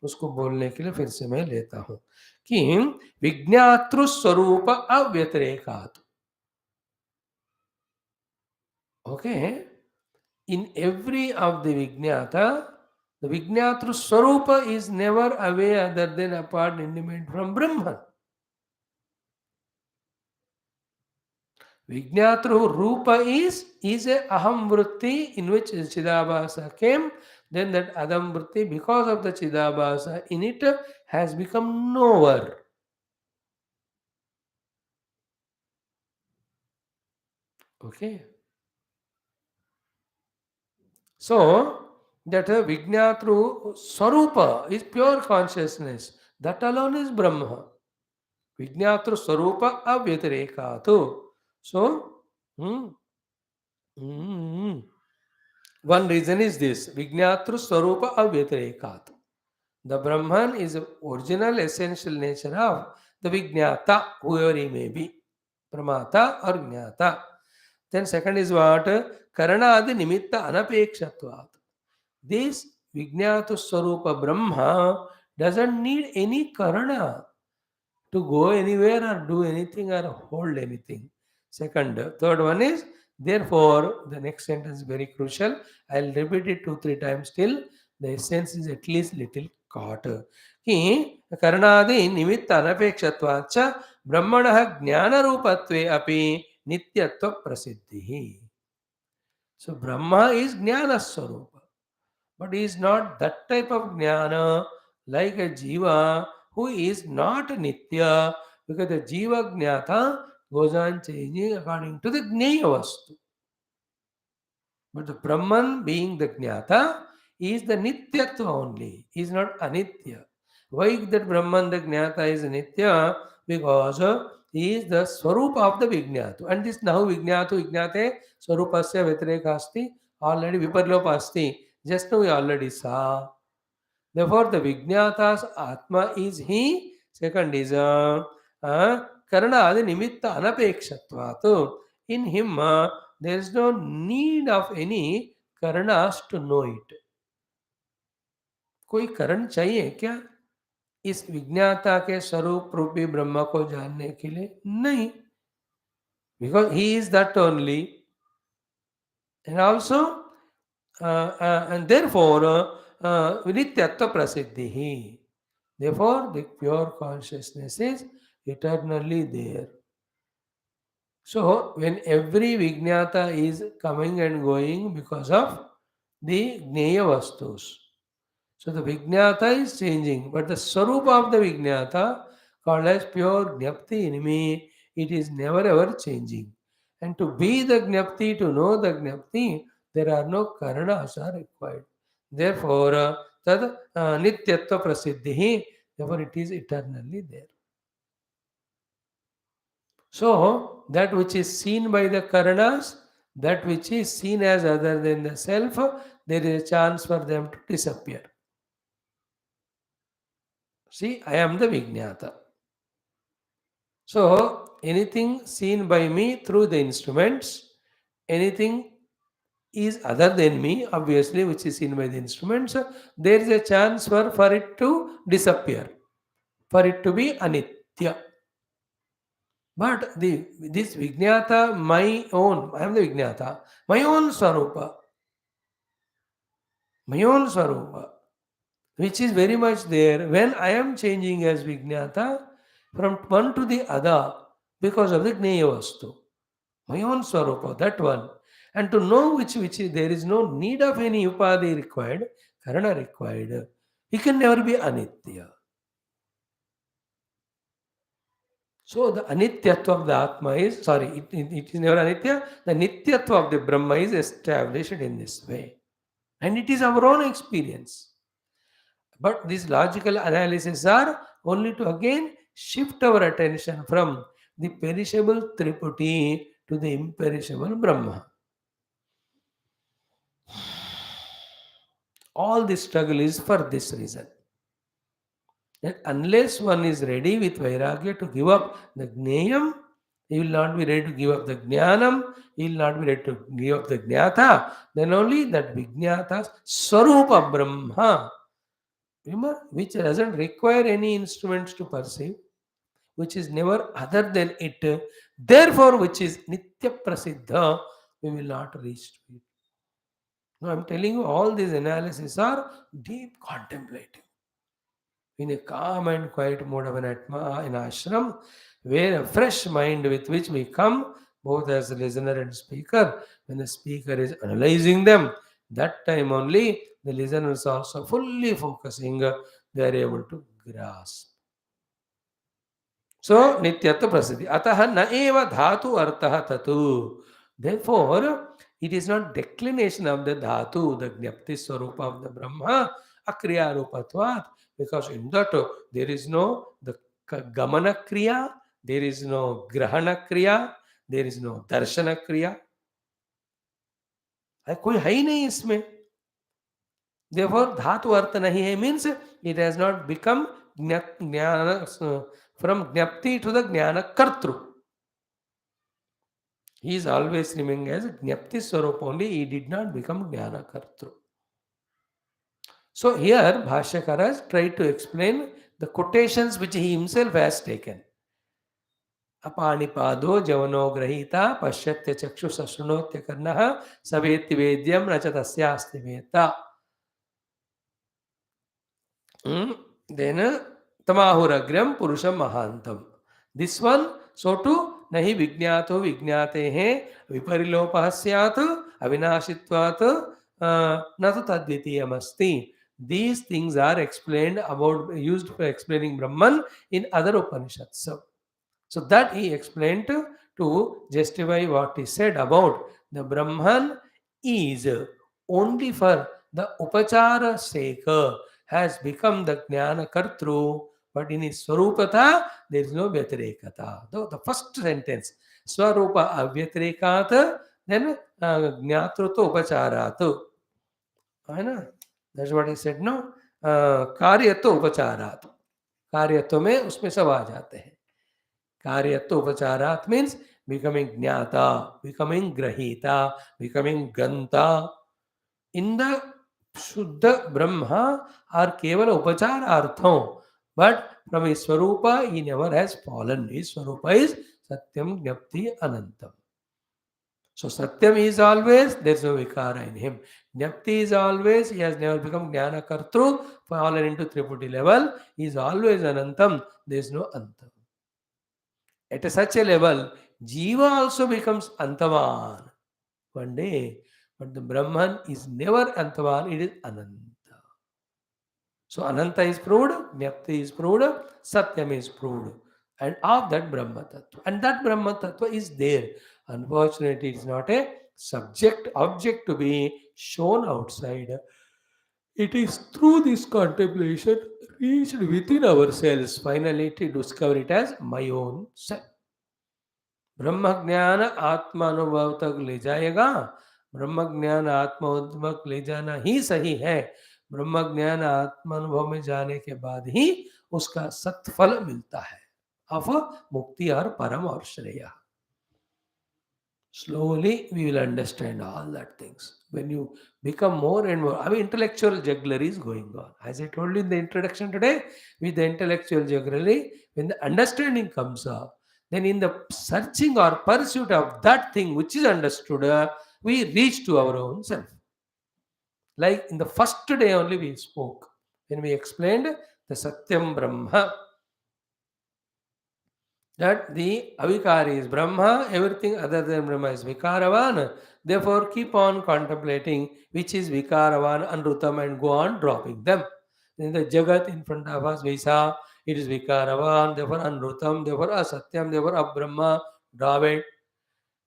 उसको बोलने के लिए फिर से मैं लेता हूं कि विज्ञातृ स्वरूप अव्यतिरेकात्. Okay, in every of the Vijnata, the Vijnatru Swarupa is never away other than apart independent from Brahman. Vijnatru Rupa is a Aham Vritti in which Chidabhasa came. Then that Adam Vritti, because of the Chidabhasa in it, has become knower. Okay. So, that Vijnatru Swarupa is pure consciousness. That alone is Brahma. Vijnatru Swarupa Avyatireka. So, hmm, hmm, one reason is this Vijnatru Swarupa Avyatireka. The Brahman is the original essential nature of the Vijnata, whoever he may be, Pramata or Jnata. Then second is what? Karana adi nimitta anapekshatvat. This Vijnata Swarupa Brahma doesn't need any Karana to go anywhere or do anything or hold anything. Second, third one is therefore the next sentence is very crucial. I'll repeat it 2 3 times till the essence is at least little caught. कि करणादि निमित्त अनपेक्षत्वाच्च ब्रह्मणः ज्ञानरूपत्वे अपि नित्यत्व प्रसिद्धिः. So Brahma is Jnana Swarupa. But he is not that type of jnana like a jiva who is not nitya, because the jiva jnata goes on changing according to the jnaya vastu. But the Brahman being the jnata is the nityatva only, he is not anitya. Why that Brahman the jnata is nitya? Because he is the swarupa of the vijnatu. And this now vijnatu vijnate swarupasya vyatireka asti, already viparlopa asti. Just now we already saw. Therefore, the Vijnata's Atma is he. Second is Karana adi nimitta anapekshatvat. In him, there is no need of any Karanas to know it. कोई कारण चाहिए क्या इस विज्ञाता के स्वरूप रूपी ब्रह्म को जानने के लिए? नहीं. Because he is that only. And also, and therefore, Nityatva Prasiddhi. Therefore, the pure consciousness is eternally there. So, when every Vijnata is coming and going because of the Jnaya Vastus. So, the Vijnata is changing, but the Swarupa of the Vijnata, called as pure Jnapti in me, it is never ever changing. And to be the Jnapti, to know the Jnapti, there are no Karanas are required. Therefore, tad Nityatva Prasiddhi, therefore it is eternally there. So, that which is seen by the Karanas, that which is seen as other than the self, there is a chance for them to disappear. See, I am the Vijnata. So, anything seen by me through the instruments, anything is other than me, obviously, which is seen by the instruments, there is a chance for it to disappear, for it to be anitya. But this Vijnata, my own, I am the Vijnata, my own Swarupa, which is very much there when I am changing as Vijnata from one to the other because of the Jnaya Vastu. My own Swarupa, that one. And to know which is, there is no need of any Upadhi required, Karana required. He can never be Anitya. So the Anityatva of the Atma is, it is never Anitya, the Nityatva of the Brahma is established in this way. And it is our own experience. But these logical analyses are only to again shift our attention from the perishable Triputi to the imperishable Brahma. All this struggle is for this reason. That unless one is ready with Vairagya to give up the Gnayam, he will not be ready to give up the Jnanam, he will not be ready to give up the Jnata, then only that Vijnata's Swarupa Brahma, remember, which doesn't require any instruments to perceive, which is never other than it, therefore which is Nitya Prasiddha, we will not reach to it. No, I'm telling you, all these analyses are deep contemplative. In a calm and quiet mode of an atma in ashram, where a fresh mind with which we come, both as listener and speaker, when the speaker is analyzing them, that time only the listener is also fully focusing, they are able to grasp. So, Nityatva Prasiddhi. Ataha na eva dhatu artaha tatu. Therefore, it is not declination of the dhatu, the gnapti swarupa of the Brahma, akriya rupatvat, because in that there is no the gamana kriya, there is no grahana kriya, there is no darshana kriya. कोई है ही नहीं इसमें. Therefore, धातु अर्थ नहीं है means it has not become ज्ञान from ज्ञप्ति to the ज्ञान कर्तृ. He is always remaining as Jnapti Swarup only, he did not become Jnana Kartru. So here Bhashyakara tried to explain the quotations which he himself has taken. Apanipado javano grahita pashyatya chakshu sashrunotya karnaha saveti vedyam rachatasya asti veta. Then tamahuragram purusham mahantam. This one, so too, नहीं विज्ञातो विज्ञाते हैं विपरिलोपः स्यात् अविनाशित्वात् न तो तद्वितीयमस्ति. These things are explained about, used for explaining Brahman in other Upanishads. So that he explained to justify what he said about the Brahman is only for the Upachara sake has become the Jnana Kartru, but in his Swarupata there is no Vyatirekata. The first sentence, Swarupa Avyatirekat, then Jnatruto Upacharat. That's what he said, no? Karyato Upacharat. Karyato में उसमें सब आ जाते हैं. Karyatva upacharat means becoming jnata, becoming grahita, becoming ganta. In the Shuddha Brahma are kevala upachara artham, but from his Swarupa he never has fallen. His Swarupa is Satyam Jnapti Anantam. So Satyam is always, there is no Vikara in him. Jnapti is always, he has never become Jnana Kartru, fallen into Triputi level. He is always Anantam, there is no Antam. At such a level, Jiva also becomes Antaman one day, but the Brahman is never Antaman, it is Ananta. So Ananta is proved, Jnapti is proved, Satyam is proved, and of that Brahma Tattva. And that Brahma Tattva is there. Unfortunately, it is not a object to be shown outside. It is through this contemplation reached within ourselves, finally to discover it as my own self. ब्रह्म ज्ञान आत्मा अनुभव तक ले जाएगा. ब्रह्म ज्ञान आत्मा अनुभव तक ले जाना ही सही है. ब्रह्म ज्ञान आत्मा अनुभव में जाने के बाद ही उसका सत्फल मिलता है of मुक्ति और परम और श्रेय. Slowly we will understand all that things. When you become more and more, I mean, intellectual jugglery is going on. As I told you in the introduction today, with the intellectual jugglery, when the understanding comes up, then in the searching or pursuit of that thing which is understood, we reach to our own self. Like in the first day only we spoke, when we explained the Satyam Brahma, that the avikari is Brahma, everything other than Brahma is Vikaravan. Therefore, keep on contemplating which is Vikaravan, Anrutam, and go on dropping them. In the Jagat in front of us, we saw it is Vikaravan, therefore Anrutam, therefore Asatyam, therefore Abrahma, drop it.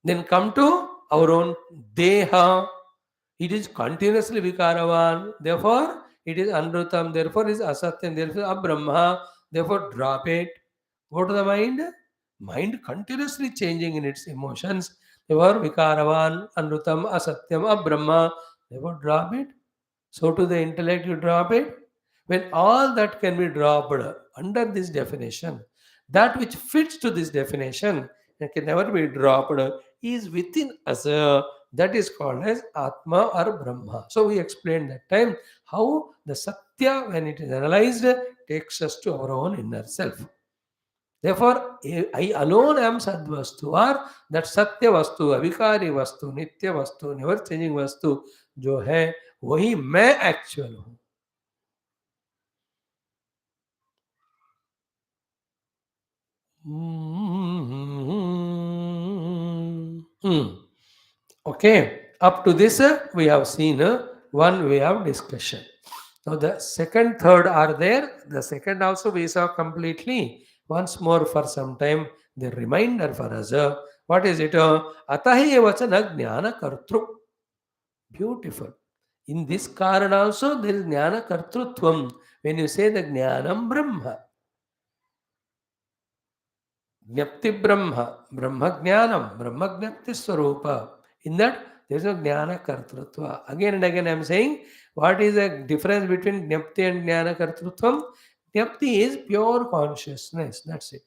Then come to our own Deha. It is continuously Vikaravan, therefore it is Anrutam, therefore is Asatyam, therefore Abrahma, therefore drop it. Go to the mind. Mind continuously changing in its emotions. Therefore, Vikaravan, Anrutam, Asatyam, Abrahma. Therefore, drop it. So to the intellect, you drop it. When all that can be dropped under this definition, that which fits to this definition and can never be dropped is within us. That is called as Atma or Brahma. So we explained that time how the Satya, when it is analyzed, takes us to our own inner self. Therefore, I alone am Sadvastu, or that Satya Vastu, Avikari Vastu, Nitya Vastu, never changing Vastu, जो है वही मैं actual हूँ. Okay, up to this we have seen one way of discussion. Now the second, third are there. The second also we saw completely. Once more for some time, The reminder for us, what is it? Atahi evacha na jnana kartru. Beautiful. In this karana also there is jnana kartrutvam. When you say the jnanam Brahma, Jnapti Brahma, Brahma Jnanam, Brahma Jnapti Swarupa. In that, there is no Jnana Kartrutva. Again and again I am saying, what is the difference between Jnapti and Jnana Kartrutvam? Jnapti is pure consciousness. That's it.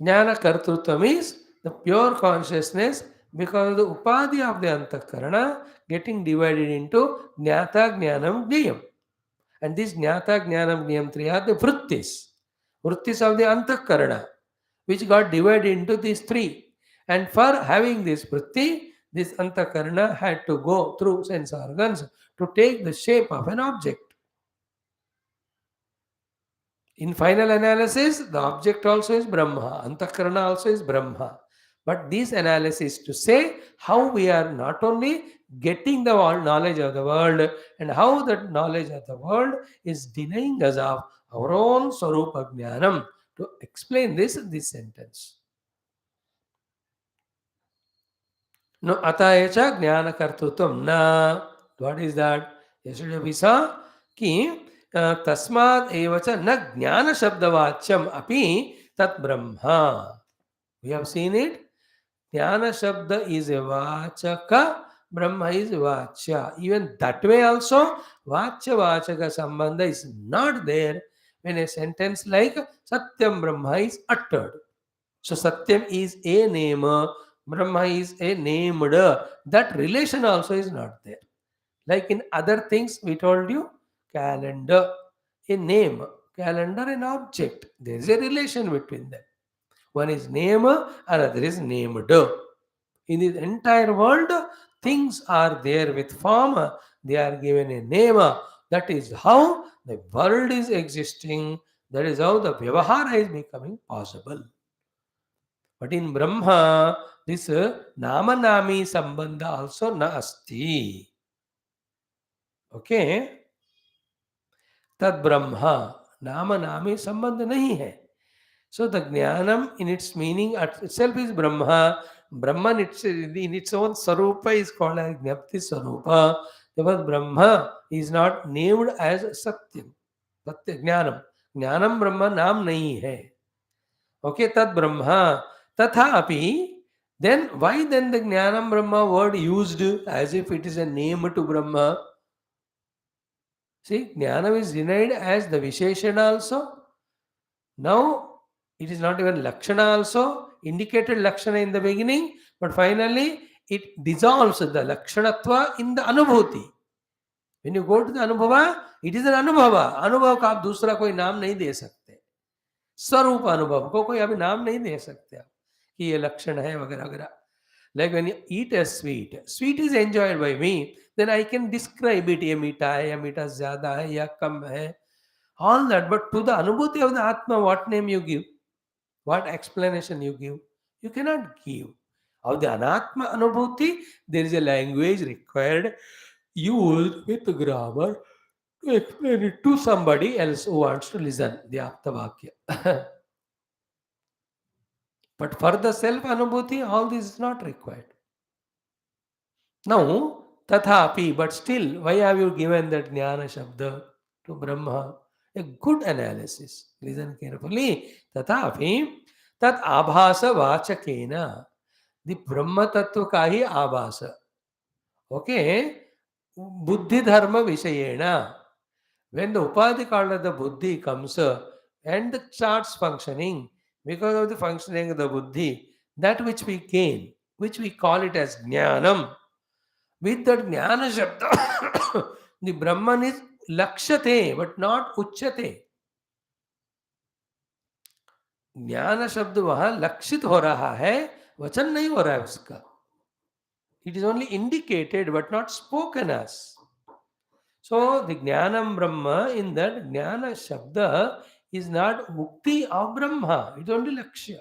Jnana Kartrutvam is the pure consciousness because of the upadhi of the Antakarana getting divided into Jnata, Jnanam, Jnayam. And this Jnata, Jnanam, Jnayam, three are the vrittis. Vrittis of the Antakarana, which got divided into these three. And for having this vritti, this antakarana had to go through sense organs to take the shape of an object. In final analysis, the object also is Brahma, antakarana also is Brahma. But this analysis to say how we are not only getting the knowledge of the world and how that knowledge of the world is denying us of our own Swarupa Jnanam. To explain this sentence. No, atayecha jnana kartutvam na. What is that? Yesterday we saw ki tasmad evacha na jnana shabdavachyam api tat brahma. We have seen it. Jnana shabda is a vachaka, Brahma is vachya. Even that way also, vachya vachaka sambandha is not there when a sentence like Satyam Brahma is uttered. So Satyam is a name, Brahma is a named. That relation also is not there. Like in other things, we told you calendar, a name, calendar, an object. There is a relation between them. One is name, another is named. In the entire world, things are there with form, they are given a name. That is how the world is existing. That is how the Vyavahara is becoming possible. But in Brahma, this Namanami Sambandha also na asti. Okay? Tad Brahma. Namanami Sambandha nahi hai. So the Jnanam in its meaning itself is Brahma. Brahman in its own Sarupa is called as Jnapti Sarupa. Therefore Brahma is not named as Satyam. Satya Jnanam. Jnanam Brahma naam nahi hai. Okay, Tad Brahma. Tathapi, then why then the Jnanam Brahma word used as if it is a name to Brahma? See, Jnanam is denied as the Visheshana also. Now, it is not even Lakshana also, indicated Lakshana in the beginning, but finally it dissolves the Lakshanatva in the Anubhuti. When you go to the Anubhava, it is an Anubhava. Anubhava का आप दूसरा कोई नाम नहीं दे सकते. स्वरूप अनुभव को कोई अभी नाम नहीं दे सकते आप कि ये लक्षण है वगैरह वगैरह. Like when you eat a sweet, sweet is enjoyed by me, then I can describe it. ये मीठा है या मीठा ज्यादा है या कम है. All that, but to the anubhuti of the Atma, what name you give? What explanation you give? You cannot give. Of the Anatma Anubhuti, there is a language required used with grammar to explain it to somebody else who wants to listen, the Aptavakya. But for the self Anubhuti, all this is not required. Now, Tathapi, but still, why have you given that Jnana Shabda to Brahma? A good analysis. Listen carefully. Tathapi, Tat Abhasa Vachakena. The Brahma Tattva ka hi Abhasa. Okay? Buddhi Dharma Vishayena. When the Upadhi called as the Buddhi comes and starts functioning, because of the functioning of the Buddhi, that which we gain, which we call it as Jnanam, with that Jnana Shabda, the Brahman is Lakshate, but not Uchyate. ज्ञान शब्द वहां लक्षित हो रहा है, वचन नहीं हो रहा है उसका. It is only indicated but not spoken as. So the Jnanam Brahma, in that Jnana Shabda is not Mukti of Brahma, it is only Lakshya.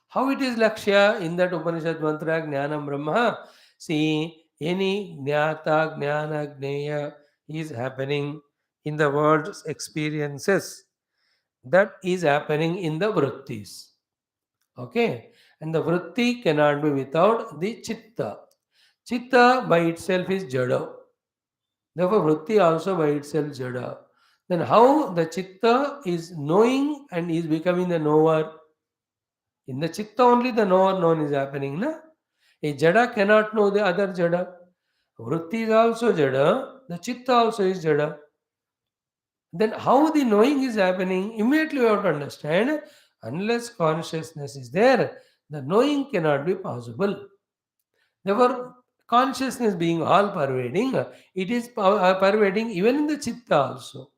How it is Lakshya in that Upanishad mantra Jnanam Brahma? See, any Jnata, Jnana, Jnaya is happening in the world's experiences. that is happening in the vrittis. Okay, and the vritti cannot be without the chitta. Chitta by itself is jada. Therefore, vritti also by itself jada. Then how the chitta is knowing and is becoming the knower? In the chitta only the knower known is happening. Na? A jada cannot know the other jada. Vritti is also jada. The chitta also is jada. Then how the knowing is happening? Immediately we have to understand. Unless consciousness is there, the knowing cannot be possible. Therefore, consciousness being all pervading, it is pervading even in the chitta also.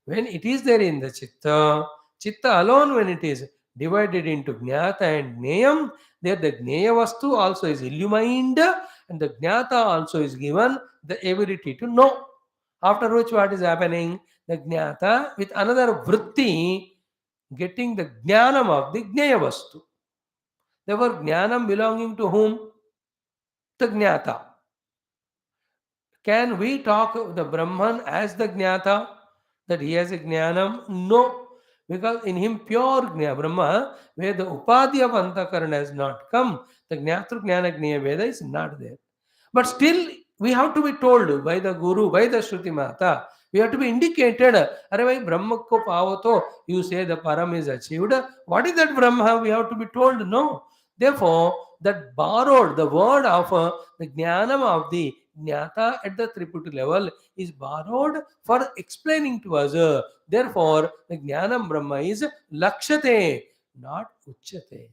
When it is there in the chitta, chitta alone when it is divided into jnata and gnayam, there the gnaya vastu also is illumined and the jnata also is given the ability to know. After which what is happening? The jnata with another vritti getting the jnanam of the gnaya vastu. Therefore, jnanam belonging to whom? The jnata. Can we talk of the Brahman as the Jnata? That he has a Jnanam? No. Because in him pure Jnana Brahma, where the Upadhi of Antakarana has not come, the Jnatru Jnana Jnana Veda is not there. But still, we have to be told by the Guru, by the Shruti Mata, we have to be indicated, Are bhai Brahma ko pavato, you say the Param is achieved. What is that Brahma? We have to be told, no. Therefore, that borrowed, the word of the Jnanam of the Jnata at the Triputi level is borrowed for explaining to us. Therefore, the Jnanam Brahma is Lakshate, not Uchyate.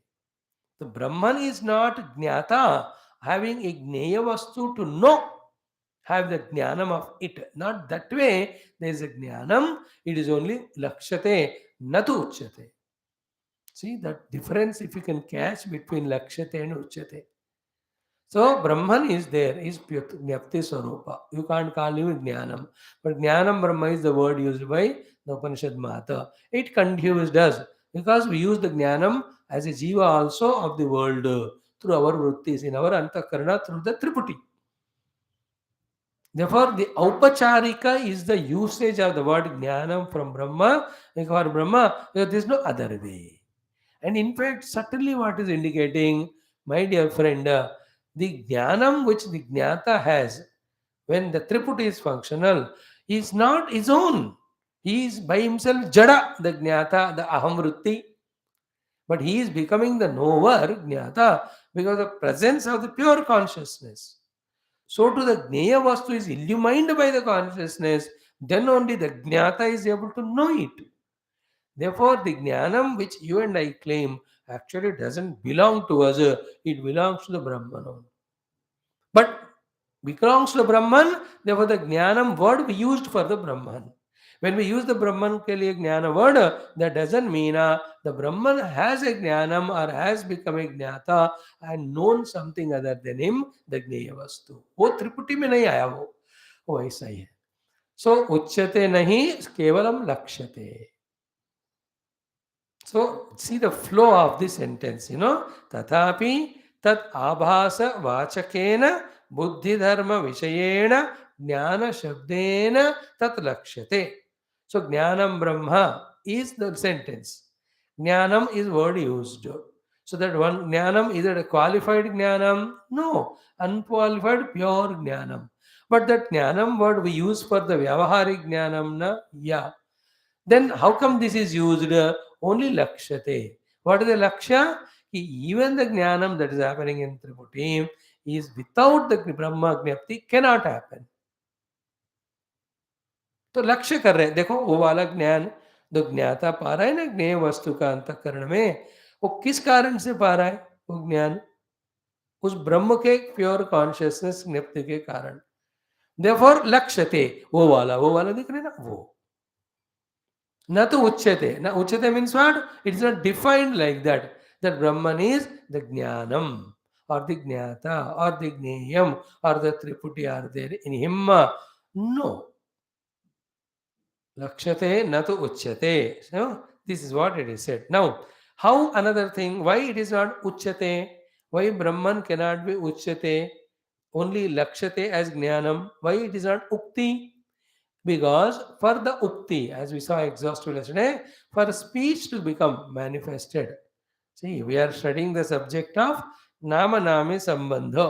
The Brahman is not Jnata, having a Jnaya Vastu to know, have the Jnanam of it. Not that way, there is a Jnanam, it is only Lakshate, Natu Uchyate. See that difference if you can catch between Lakshate and Uchyate. So Brahman is there, is Jnapti Swarupa. You can't call him Jnanam. But Jnanam Brahma is the word used by the Upanishad Mata. It confused us because we use the Jnanam as a Jiva also of the world through our vrittis, in our Antakarana through the Triputi. Therefore, the Aupacharika is the usage of the word Jnanam from Brahma. For Brahma, there is no other way. And in fact, subtly what is indicating, my dear friend, the jnanam which the jnata has when the triputi is functional is not his own. He is by himself jada, the jnata, the aham vritti. But he is becoming the knower, jnata, because of the presence of the pure consciousness. So to the jnaya vastu is illumined by the consciousness, then only the jnata is able to know it. Therefore, the jnanam which you and I claim actually doesn't belong to us, it belongs to the Brahman only. But belongs to the Brahman, therefore the jnanam word we used for the Brahman. When we use the Brahman ke liye jnana word, that doesn't mean the Brahman has a jnanam or has become a jnata and known something other than him, the jnaya vastu. वो त्रिपुटी में नहीं आया वो ऐसा ही है. So उच्यते नहीं केवलम लक्ष्यते. So see the flow of the sentence, Tatapi tat abhasa vachakena buddhi dharma vishayena jnana shabdena tat lakshyate. So jnanam brahma is the sentence. Jnanam is word used. So that one jnanam, is it a qualified jnanam? No, unqualified pure jnanam. But that jnanam word we use for the vyavaharik jnanam, na? Yeah. Then how come this is used? Only lakshate. What is the lakshya? Even the jnanam that is happening in Triputi is without the Brahma Jnapti cannot happen. तो लक्ष्य कर रहे हैं. देखो वो वाला ज्ञान जो ज्ञाता पा रहा है ना ज्ञेय वस्तु का अंतःकरण में, वो किस कारण से पा रहा है वो ज्ञान? उस ब्रह्म के प्योर कॉन्शियसनेस ज्ञप्ति के कारण. देयरफॉर लक्ष्यते, वो वाला दिख रहे हैं ना वो. Na to uchyate. Na uchyate means what? It is not defined like that. That Brahman is the jnanam or the jnata or the gneyam or the triputi are there in him. No. Lakshate na to uchyate. So, this is what it is said. Now, how another thing, why it is not uchyate? Why Brahman cannot be uchyate? Only lakshate as jnanam. Why it is not ukti? Because for the ukti, as we saw exhaustively yesterday, for speech to become manifested. See, we are studying the subject of Nama Name Sambandha.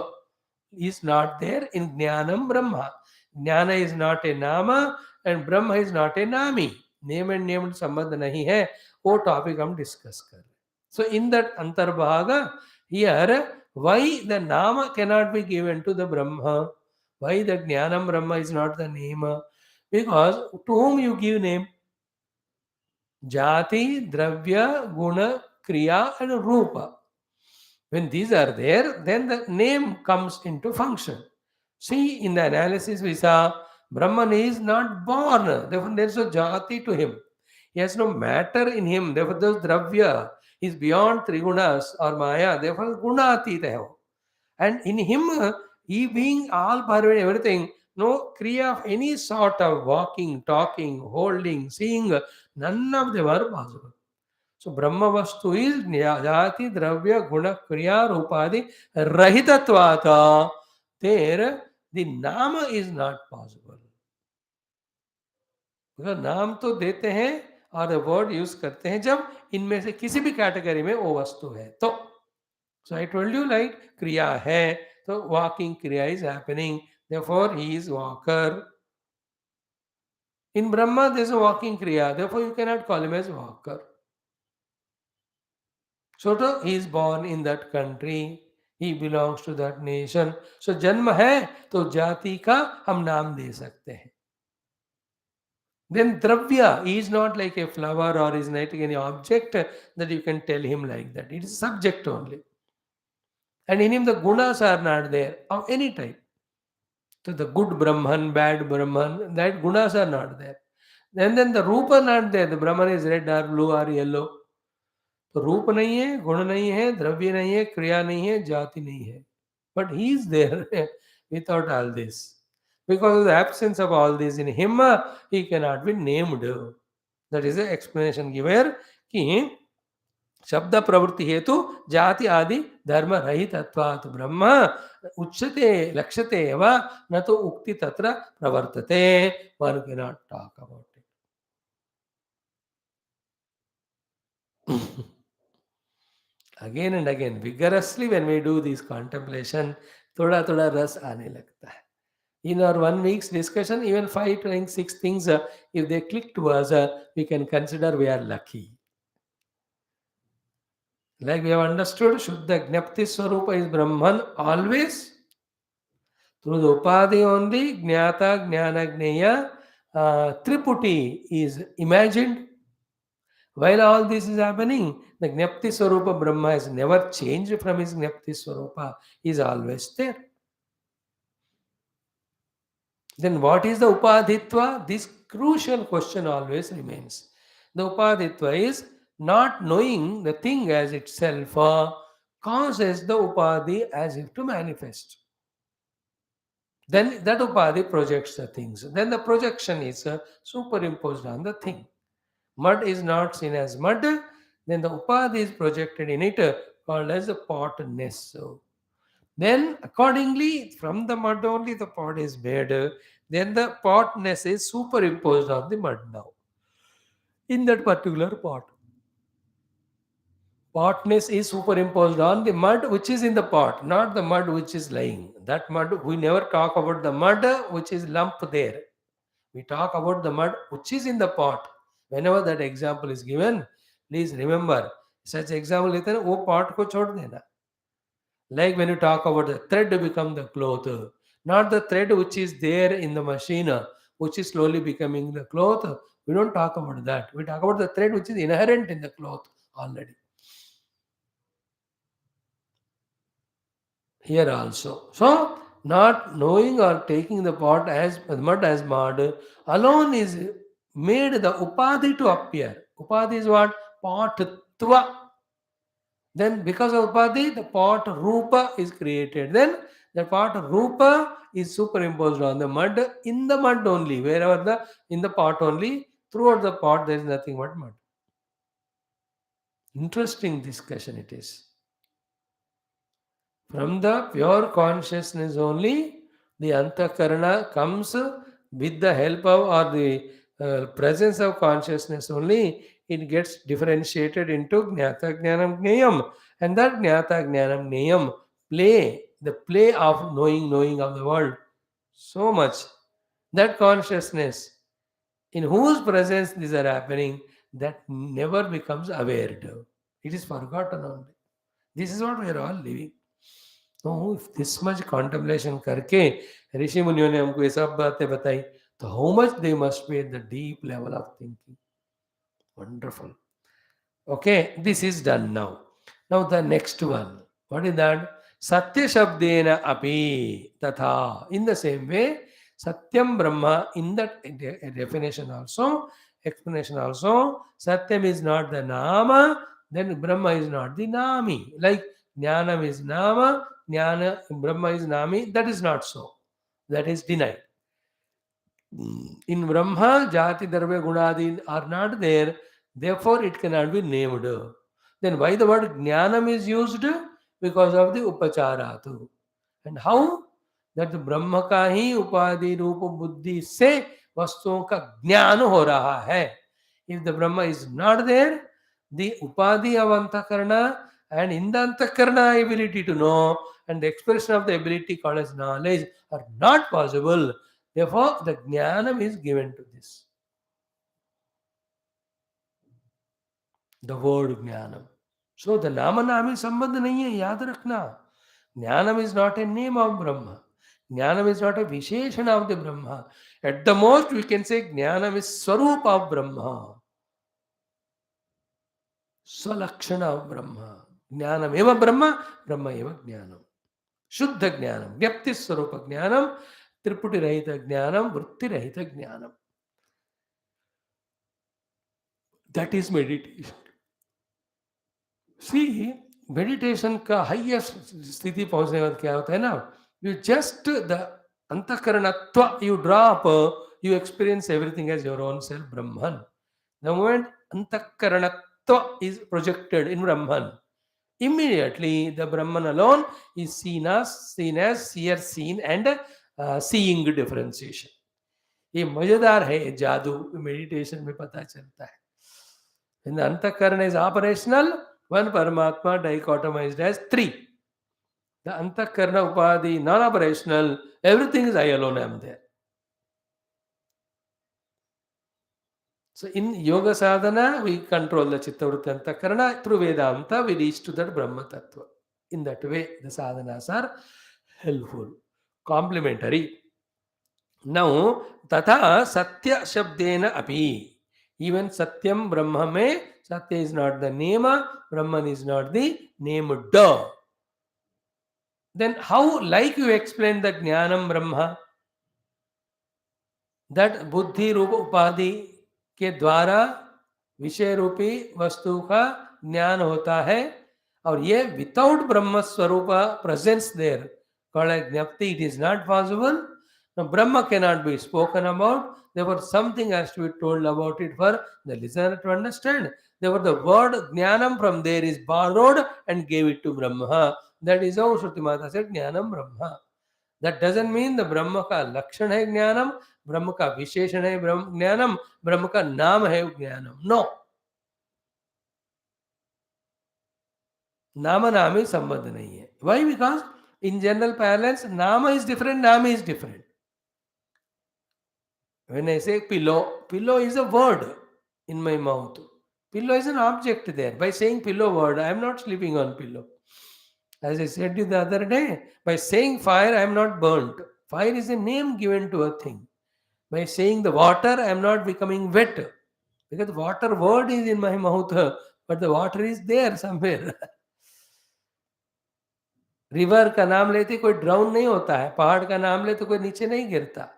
Is not there in Jnanam Brahma. Jnana is not a Nama and Brahma is not a Nami. Name and named संबंध नहीं है, वो topic हम discuss कर रहे हैं. So in that antarbhaga, here why the Nama cannot be given to the Brahma? Why the Jnanam Brahma is not the name? Because to whom you give name? Jati, Dravya, Guna, Kriya and Rupa. When these are there, then the name comes into function. See, in the analysis we saw, Brahman is not born. Therefore, there is no jati to him. He has no matter in him. Therefore, those dravya is beyond trigunas or maya. Therefore, gunatita. And in him, he being all power and everything, no kriya of any sort of walking, talking, holding, seeing, none of them are possible. So Brahma Vastu is Jati Dravya Guna Kriya Rupadi Rahitatvata. There the Nama is not possible. because नाम तो देते हैं और word use करते हैं जब इनमें से किसी भी कैटेगरी में वो वस्तु है तो. So I told you like क्रिया है तो walking क्रिया is happening, therefore he is walker. In Brahma there is a walking kriya, therefore you cannot call him as walker. So he is born in that country, he belongs to that nation. So जन्म है तो जाति का हम नाम दे सकते हैं. Then dravya is not like a flower or is not like any object that you can tell him like that. It is subject only. And in him the gunas are not there of any type. So the good Brahman, bad Brahman, that gunas are not there. And then the rupa not there. The Brahman is red or blue or yellow. तो रूप नहीं है, गुण नहीं है, द्रव्य नहीं है, क्रिया नहीं है, जाति नहीं है. But he is there without all this. Because of the absence of all this in him, he cannot be named. That is the explanation given कि शब्द प्रवृत्ति हेतु जाति आदि धर्म रहितत्वात् ब्रह्म उच्यते लक्ष्यते एव न तो उक्ति तत्र प्रवर्तते. One cannot talk about it. Again and again, vigorously when we do this contemplation, thoda thoda ras aane lagta hai. In our 1 week's discussion, even 5 to 6 things, if they click to us, we can consider we are lucky. Like we have understood, Shuddha Gnapti Swarupa is Brahman always. Through the Upadhi only, Jnata, Jnana, Jnaya, Triputi is imagined. While all this is happening, the Gnapti Swarupa Brahma has never changed from his Gnapti Swarupa. He is always there. Then what is the Upadhitva? This crucial question always remains. The Upadhitva is not knowing the thing as itself causes the Upadhi as if to manifest. Then that Upadhi projects the things. Then the projection is superimposed on the thing. Mud is not seen as mud, then the Upadhi is projected in it called as the potness. So, then accordingly from the mud only the pot is made, then the potness is superimposed on the mud now. In that particular pot. Potness is superimposed on the mud which is in the pot, not the mud which is lying. That mud, we never talk about the mud which is lump there. We talk about the mud which is in the pot. Whenever that example is given, please remember, such example लेते हैं वो pot को छोड़ देना. Like when you talk about the thread become the cloth, not the thread which is there in the machine, which is slowly becoming the cloth. We don't talk about that. We talk about the thread which is inherent in the cloth already. Here also. So, not knowing or taking the pot as mud as mud alone is made the upadhi to appear. Upadhi is what? Pottva. Then because of upadhi, the pot rupa is created. Then the pot rupa is superimposed on the mud, in the mud only. Wherever in the pot only, throughout the pot there is nothing but mud. Interesting discussion it is. From the pure consciousness only, the antakarana comes with the help of or the presence of consciousness only, it gets differentiated into Jnata Jnanam Gnayam. And that Jnata Jnanam Gnayam the play of knowing of the world, so much. That consciousness, in whose presence these are happening, that never becomes aware. It is forgotten only. This is what we are all living. तो if this much contemplation करके ऋषि मुनियों ने हमको ये सब बातें बताई, तो how much they must be at the deep level of thinking. Wonderful. Okay, this is done now. Now the next one. What is that? Satya Shabdena api tatha. In the same way, Satyam Brahma, in that definition also, explanation also, Satyam is not the Nama, then Brahma is not the Nami. Like Jnanam is Nama, Brahma is Nami. That is not so. That is denied. In Brahma, Jati, Dharma, Gunadi are not there, therefore it cannot be named. Then why the word Jnanam is used? Because of the Upachara too. And how? That ब्रह्म का ही उपाधि रूप बुद्धि से वस्तुओं का ज्ञान हो रहा है. If the Brahma is not there, the upadhi of antakarana and in the antakarana ability to know and the expression of the ability called as knowledge are not possible. Therefore, the jnanam is given to this. The word jnanam. So the nama nami sambandh nahi hai, yaad rakhna. Jnanam is not a name of Brahma. Jnanam is not a visheshana of the Brahma. At the most, we can say Jnanam is Swarupa of Brahma. SWALAKSHANA of Brahma. Jnanam eva Brahma, Brahma eva Jnanam. Shuddha Jnanam, Vyapti Swarupa Jnanam, Triputi Rahita Jnanam, Vritti Rahita Jnanam. That is meditation. See, meditation का highest स्थिति पहुंचने के बाद क्या होता है ना, you just the antahkaranatva you drop, you experience everything as your own self Brahman. The moment antahkaranatva is projected in Brahman, immediately the Brahman alone is seen as seer, seen and seeing differentiation. ये मजेदार है, ये जादू मेडिटेशन में पता चलता है. When the Antakarana is operational, one Paramatma dichotomized as three. The Antakarana Upadhi non-operational, everything is I alone am there. So in Yoga Sadhana, we control the Chittavritti Antakarana. Through Vedanta, we reach to that Brahma Tattva. In that way, the sadhanas are helpful, complementary. Now, Tatha Satya Shabdena api. Even Satyam Brahma mein, Satya is not the name, Brahman is not the named. Then how, like you explained that Jnanam Brahma, that Buddhi Rupa Upadhi के द्वारा विषय रूपी वस्तु का ज्ञान होता है, और ये without Brahma swaroop presence there called as jnapti, it is not possible. Now, Brahma cannot be spoken about. Therefore, something has to be told about it for the listener to understand. Therefore, the word Jnanam from there is borrowed and gave it to Brahma. That is how Shruti Mata said Jnanam Brahma. That doesn't mean the Brahma का लक्षण है ज्ञानम, ब्रह्म का विशेषण है ज्ञानम, ब्रह्म का नाम है ज्ञानम. No. नाम नामी संबंध नहीं है. Why? Because in general parlance, nama is different, nami is different. When I say pillow, pillow is a word in my mouth. Pillow is an object there. By saying pillow word, I am not sleeping on pillow. As I said to you the other day, by saying fire, I am not burnt. Fire is a name given to a thing. By saying the water, I am not becoming wet. Because water word is in my mouth, but the water is there somewhere. River का नाम लेते कोई drown नहीं होता है, पहाड़ का नाम लेते कोई नीचे नहीं गिरता.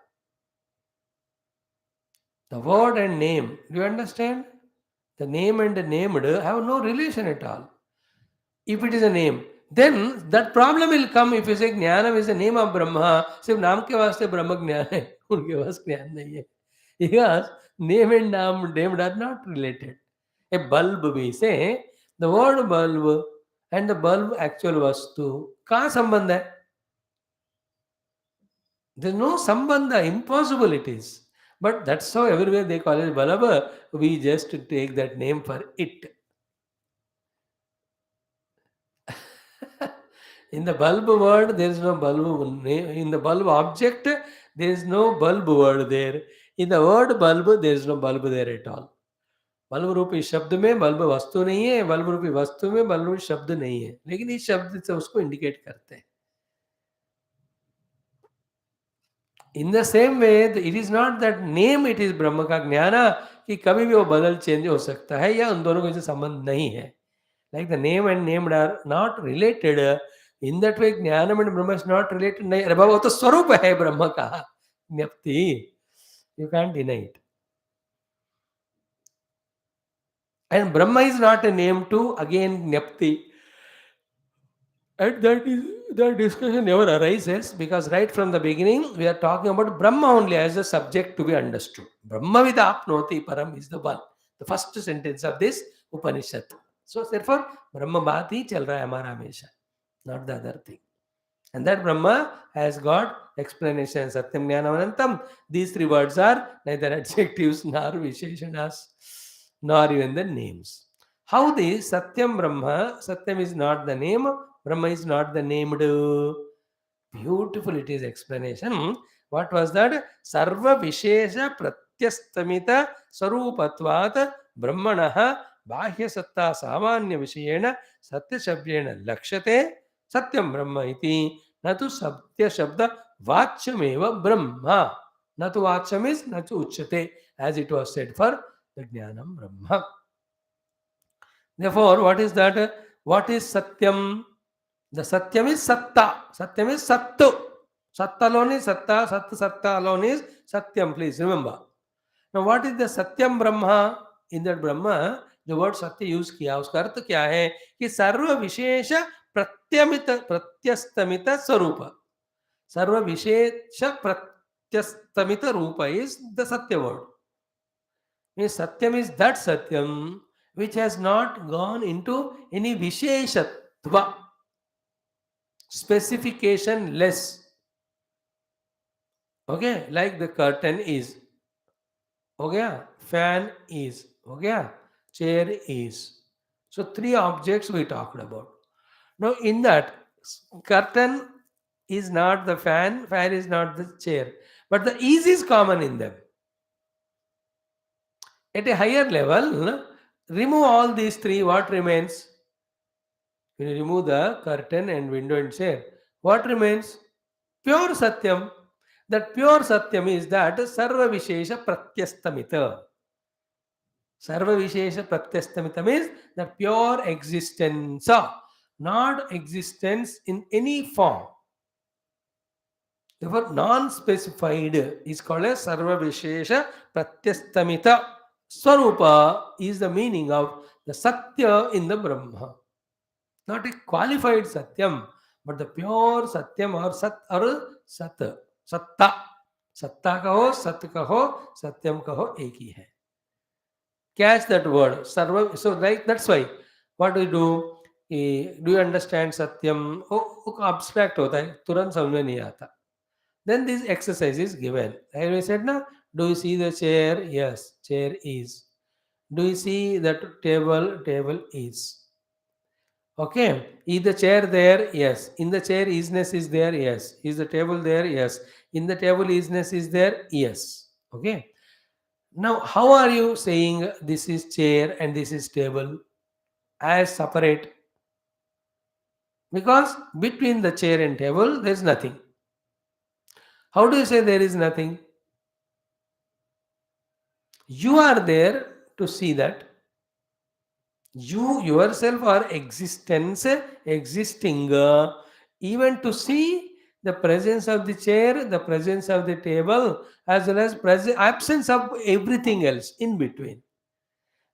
The word and name, do you understand? The name and the named have no relation at all. If it is a name, then that problem will come if you say Jnanam is the name of Brahma. सिर्फ नाम के वास्ते ब्रह्म ज्ञान है, उनके पास ज्ञान नहीं है. Because name and name are not related. A bulb we say, the word bulb and the bulb actual vastu, कहाँ संबंध है? There's no sambandha, impossible it is. But that's how everywhere they call it Balaba. We just take that name for it. In the bulb word, there is no bulb name. In the bulb object, there is no bulb word there. In the word bulb, there is no bulb there at all. Bulb रूपी शब्द में bulb वस्तु नहीं है, bulb रूपी वस्तु में bulb रूपी शब्द नहीं है, लेकिन इस शब्द से उसको इंडिकेट करते हैं. In the same way it is not that name, it is ब्रह्म का ज्ञान कि कभी भी वो बदल चेंज हो सकता है या उन दोनों के बीच संबंध नहीं है. Like the name and named are not related. In that way gyanam and Brahma is not related. नहीं, अरे बाबा वो तो स्वरूप है ब्रह्म का, ज्ञप्ति. You can deny it. And Brahma is not a name to again Jnapti. And that is the discussion never arises because right from the beginning we are talking about Brahma only as a subject to be understood. Brahma vidapnoti param is the one. The first sentence of this Upanishad. So therefore Brahma baat hi chal raha hai hamara hamesha, not the other thing. And that Brahma has got explanation. Satyam Jnanam Anantam. These three words are neither adjectives nor visheshanas, nor even the names. How this Satyam Brahma, Satyam is not the name, Brahma is not the named. Beautiful it is explanation. What was that? Sarva Vishesha Pratyastamita Sarupatvat Brahmanaha Bahya Satta Samanya Vishayena Satya Shabdena Lakshate Satyam Brahma iti. Natu Satya Shabda Vachameva Brahma. Natu Vacham is Natu Uchate, as it was said for the Jnanam Brahma. Therefore, what is that? What is Satyam? The Satyam is Satta. Satyam is Sattu. Satta alone is Satta. Satta alone is Satyam. Please remember. Now, what is the Satyam Brahma? In that Brahma, the word Satya use किया. उसका अर्थ क्या है कि सर्व विशेष प्रत्यस्तमित स्वरूप. सर्व विशेष प्रत्यस्तमित रूप is the Satya word. Means Satyam is that Satyam which has not gone into any Visheshatva, specification less. Okay, like the curtain is. Okay, fan is. Okay, chair is. So three objects we talked about. Now in that, curtain is not the fan is not the chair, but the is common in them. At a higher level, remove all these three, what remains? When you remove the curtain and window and chair, what remains? Pure Satyam. That pure Satyam is that Sarva Vishesha Pratyastamita. Sarva Vishesha Pratyastamita means the pure existence, not existence in any form. Therefore, non-specified is called as Sarva Vishesha Pratyastamita. Swarupa is the meaning of the Satya in the Brahma. Not a qualified Satyam, but the pure Satyam or Sat or Sat. Satta. Satta kaho, Sat kaho, Satyam kaho, ek hi hai. Catch that word. Sarva. So like that's why what do? Do you understand Satyam? Oh, abstract hota hai, तुरंत समझ में नहीं आता. Then this exercise is given. Like I said, na, do you see the chair? Yes, chair is. Do you see that table? Table is. Okay. Is the chair there? Yes. In the chair, isness is there? Yes. Is the table there? Yes. In the table, isness is there? Yes. Okay. Now, how are you saying this is chair and this is table as separate? Because between the chair and table, there is nothing. How do you say there is nothing? You are there to see that. You yourself are existence, existing, even to see the presence of the chair, the presence of the table, as well as absence of everything else in between.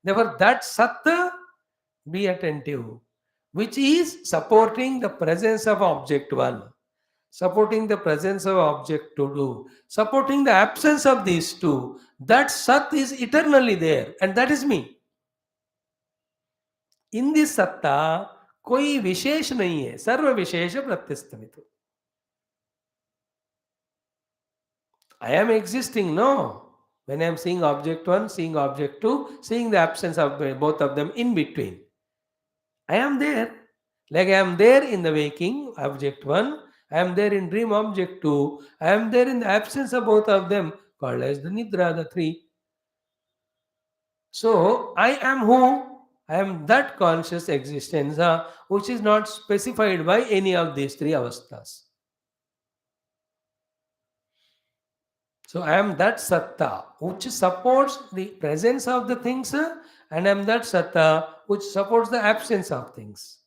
Therefore, that Satta, be attentive, which is supporting the presence of object 1, supporting the presence of object 2, supporting the absence of these two. That Sat is eternally there, and that is me. In this सत्ता कोई विशेष नहीं है, सर्व विशेष प्रत्यस्तमित. I am existing, no. When I am seeing object 1, seeing object 2, seeing the absence of both of them in between. I am there. Like I am there in the waking, object 1. I am there in dream, object 2. I am there in the absence of both of them, called as the Nidra, the 3. So, I am who? I am that conscious existence which is not specified by any of these three avasthas. So, I am that satta which supports the presence of the things, and I am that satta which supports the absence of things.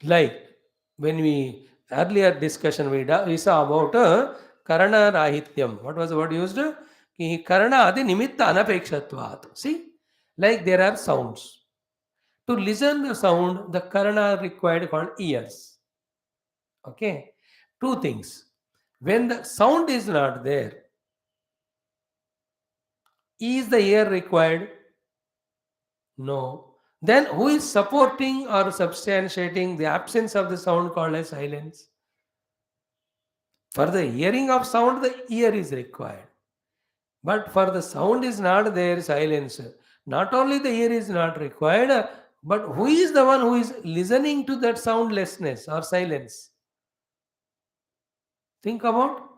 Like when we earlier discussion we saw about karana rahityam. What was the word used? Ki karana adi nimitta anapekshatvat. See, like there are sounds. To listen the sound, the karana required called ears. Okay, two things. When the sound is not there, is the ear required? No. Then who is supporting or substantiating the absence of the sound called as silence? For the hearing of sound, the ear is required. But for the sound is not there, silence. Not only the ear is not required, but who is the one who is listening to that soundlessness or silence? Think about.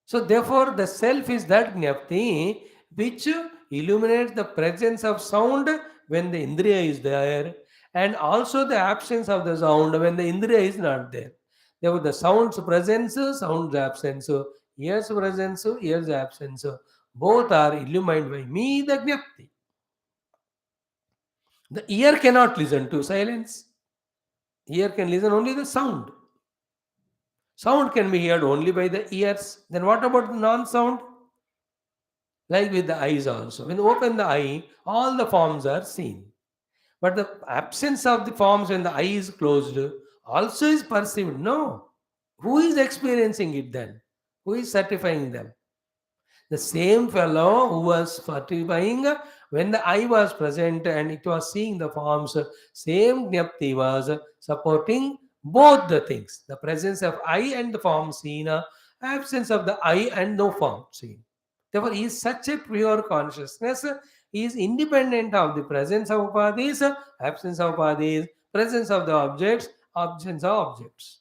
So therefore, the self is that jnapti which illuminates the presence of sound when the indriya is there, and also the absence of the sound when the indriya is not there. Therefore, the sound's presence, sound's absence, ear's presence, ear's absence, both are illumined by me, the jnapti. The ear cannot listen to silence. Ear can listen only the sound. Sound can be heard only by the ears. Then what about the non-sound? Like with the eyes also. When you open the eye, all the forms are seen. But the absence of the forms when the eye is closed also is perceived. No. Who is experiencing it then? Who is certifying them? The same fellow who was certifying when the eye was present and it was seeing the forms, same Jnapti was supporting both the things. The presence of eye and the form seen, absence of the eye and no form seen. Therefore, he is such a pure consciousness. He is independent of the presence of upadis, absence of upadis, presence of the objects, absence of objects.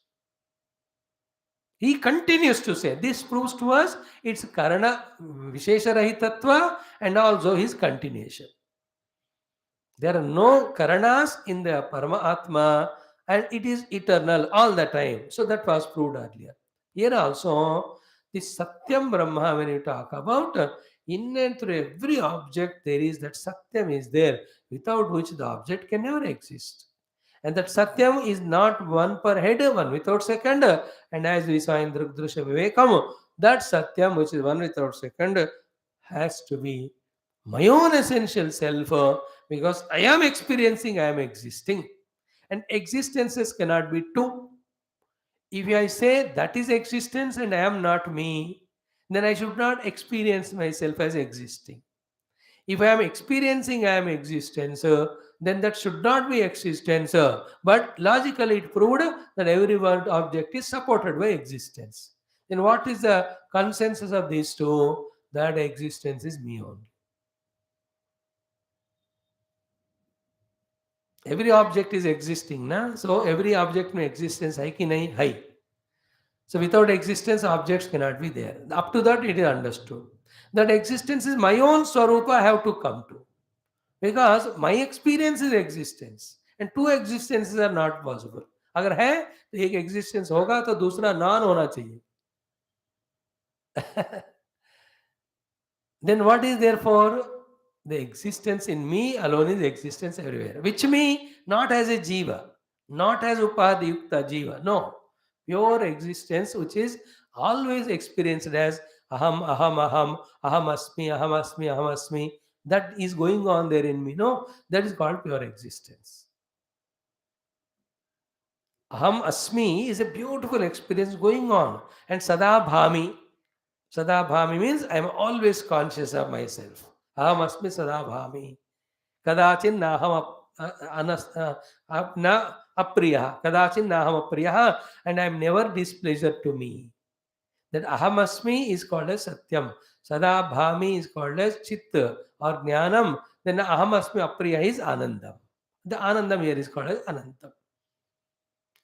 He continues to say, this proves to us its karana vishesha rahitatva and also his continuation. There are no karanas in the Paramatma and it is eternal all the time. So that was proved earlier. Here also, this Satyam Brahma, when you talk about, in and through every object, there is that Satyam is there, without which the object can never exist. And that Satyam is not one per head, one without second. And as we saw in Drugdrusha Vivekam, that Satyam, which is one without second, has to be my own essential self, because I am experiencing, I am existing. And existences cannot be two. If I say that is existence and I am not me, then I should not experience myself as existing. If I am experiencing I am existence, then that should not be existence. But logically it proved that every world object is supported by existence. Then what is the consensus of these two? That existence is me only. Every object is existing, na? So every object may existence hai ki nahi? Hai. So without existence, objects cannot be there. Up to that, it is understood. That existence is my own swarupa I have to come to. Because my experience is existence. And two existences are not possible. अगर है तो एक existence होगा तो दूसरा non होना चाहिए. Then what is therefore? The existence in me alone is existence everywhere. Which me, not as a jiva, not as upadhyukta jiva. No. Pure existence which is always experienced as aham, aham, aham, aham asmi, aham asmi, aham asmi. That is going on there in me. No, that is called pure existence. Aham asmi is a beautiful experience going on. And sada bhami. Sada bhami means I am always conscious of myself. Aham asmi sada bhami. Kadachin na aham apna apriya, kadachin naham apriya, and I am never displeasure to me. That ahamasmi is called as satyam. Sada bhami is called as chit or jnanam. Then ahamasmi apriya is anandam. The anandam here is called as anantam.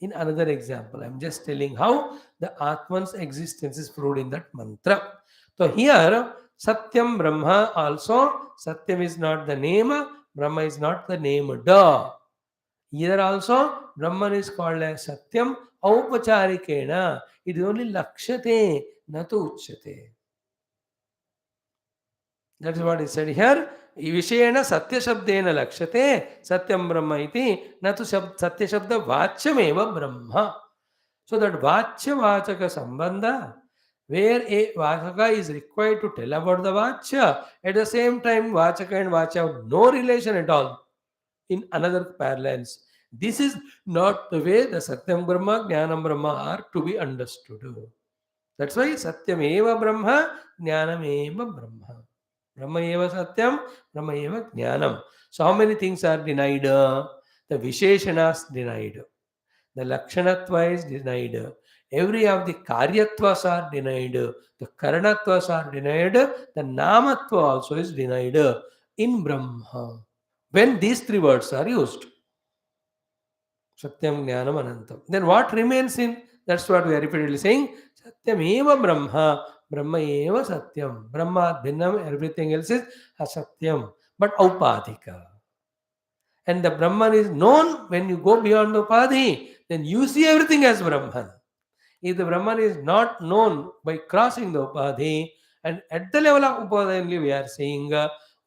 In another example, I am just telling how the Atman's existence is proved in that mantra. So here, Satyam Brahma also, Satyam is not the name, Brahma is not the name. Duh. Here also, Brahman is called as Satyam Aupacharikena. It is only Lakshate, Natu Uchyate. That is what is said here. Vishayena Satya Shabdena Lakshate, Satyam Brahma iti, Natu Satya Shabda Vachyameva Brahma. So that Vachya Vachaka Sambandha, where a Vachaka is required to tell about the Vachya, at the same time Vachaka and Vachya have no relation at all in another parlance. This is not the way the Satyam Brahma, Jnanam Brahma are to be understood. That's why Satyam Eva Brahma, Jnanam Eva Brahma. Brahma Eva Satyam, Brahma Eva Jnanam. So how many things are denied? The Visheshanas denied. The Lakshanatva is denied. Every of the Karyatvas are denied. The Karanatvas are denied. The Namatva also is denied in Brahma. When these three words are used. Satyam Jnanam Anantam. Then what remains in? That's what we are repeatedly saying. Satyam Eva Brahma. Brahma Eva Satyam. Brahma Bhinnam. Everything else is Asatyam. But Aupadhika. And the Brahman is known when you go beyond the Upadhi. Then you see everything as Brahman. If the Brahman is not known by crossing the Upadhi, and at the level of Upadhi only we are saying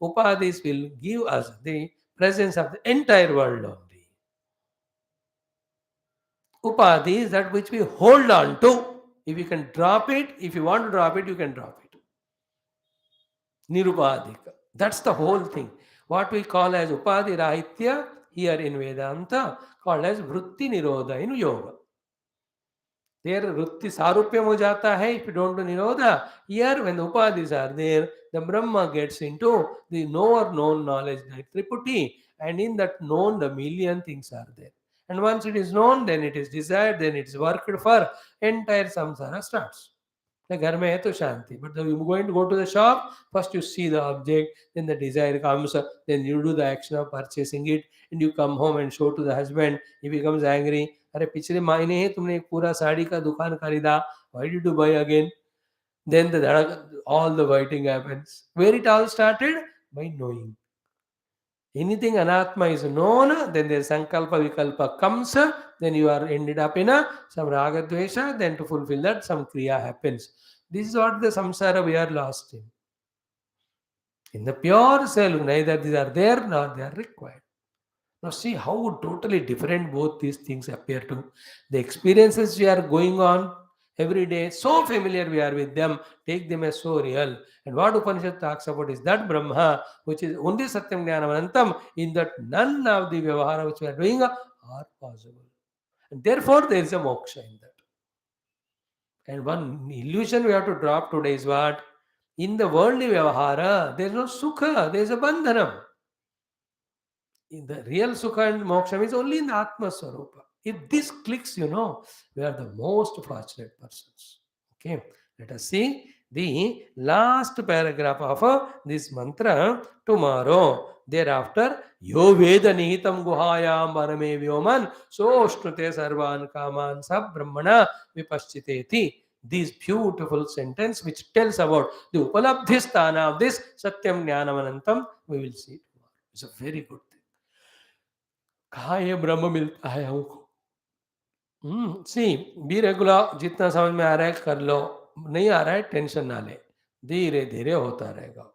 Upadhis will give us the presence of the entire world only. Upadhi is that which we hold on to. If you can drop it, if you want to drop it, you can drop it. Nirupadhika. That's the whole thing. What we call as Upadhi Rahitya here in Vedanta, called as Vritti Nirodha in Yoga. There Vritti Sarupyam ho jata hai if you don't do Nirodha. Here when the Upadhis are there, the Brahma gets into the knower known knowledge, the Triputi, and in that known the million things are there. And once it is known, then it is desired, then it is worked for, entire samsara starts. The घर में है तो शांति. But you're going to go to the shop, first you see the object, then the desire comes, then you do the action of purchasing it, and you come home and show to the husband. He becomes angry. अरे पिछले महीने ही तुमने एक पूरा साड़ी का दुकान खरीदा. Why did you buy again? Then all the fighting happens. Where it all started? By knowing. Anything anatma is known, then the sankalpa vikalpa comes, then you are ended up in some raga dvesha, then to fulfill that some kriya happens. This is what the samsara we are lost in. In the pure self, neither these are there nor they are required. Now see how totally different both these things appear to. The experiences we are going on every day, so familiar we are with them, take them as so real. And what Upanishad talks about is that Brahma, which is only Satyam Jnanam Anantam, in that none of the Vyavahara which we are doing are possible. And therefore there is a moksha in that. And one illusion we have to drop today is what? In the worldly Vyavahara, there is no Sukha, there is a Bandhanam. In the real Sukha and Moksha is only in the Atma Swarupa. If this clicks, we are the most fortunate persons. Okay, let us see the last paragraph of this mantra tomorrow. Thereafter, Yo Veda Nihitam Guhayam Varame Vyoman So Shnute Sarvan Kaman Sab Brahmana Vipaschiteti. This beautiful sentence which tells about the Upalabdhisthana of this Satyam Jnanamanantam, we will see tomorrow. It's a very good thing. कहाँ ये ब्रह्म मिलता है हमको? See be regular. जितना समझ में आ रहा है कर लो, नहीं आ रहा है टेंशन ना ले, धीरे धीरे होता रहेगा.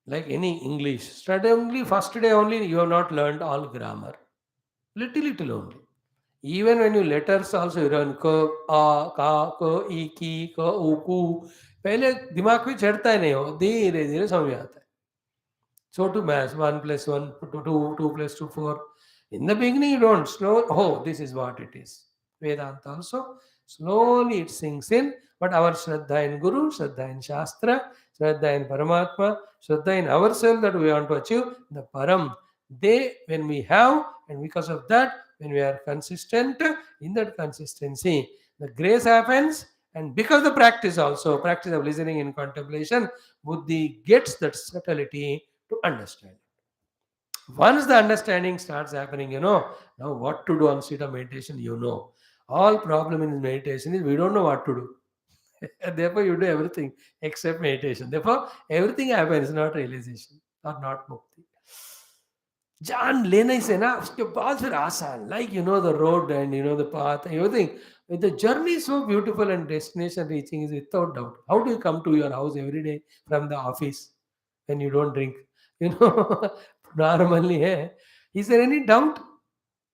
Like any English, study first day only you have not learned all grammar, little only. Even when you letters also you learn क आ का क ई की क उ कु, पहले दिमाग में चढ़ता ही नहीं हो, धीरे धीरे समझ में आता है. So to maths, 1 plus 1, 2, 2 plus 2, 4. In the beginning, you don't slow. Oh, this is what it is. Vedanta also. Slowly it sinks in. But our Shraddha in Guru, Shraddha in Shastra, Shraddha in Paramatma, Shraddha in ourselves that we want to achieve, the Param, when we have, and because of that, when we are consistent in that consistency, the grace happens. And because the practice also, practice of listening and contemplation, buddhi gets that subtlety to understand. Once the understanding starts happening, now what to do on state of meditation, all problem in meditation is we don't know what to do. And therefore you do everything except meditation. Therefore everything happens, not realization or not mukti. जान लेने से ना उसके बाद फिर आसान, like the road and the path and everything. The journey is so beautiful and destination reaching is without doubt. How do you come to your house every day from the office when you don't drink? You know, normally है. Is there any doubt?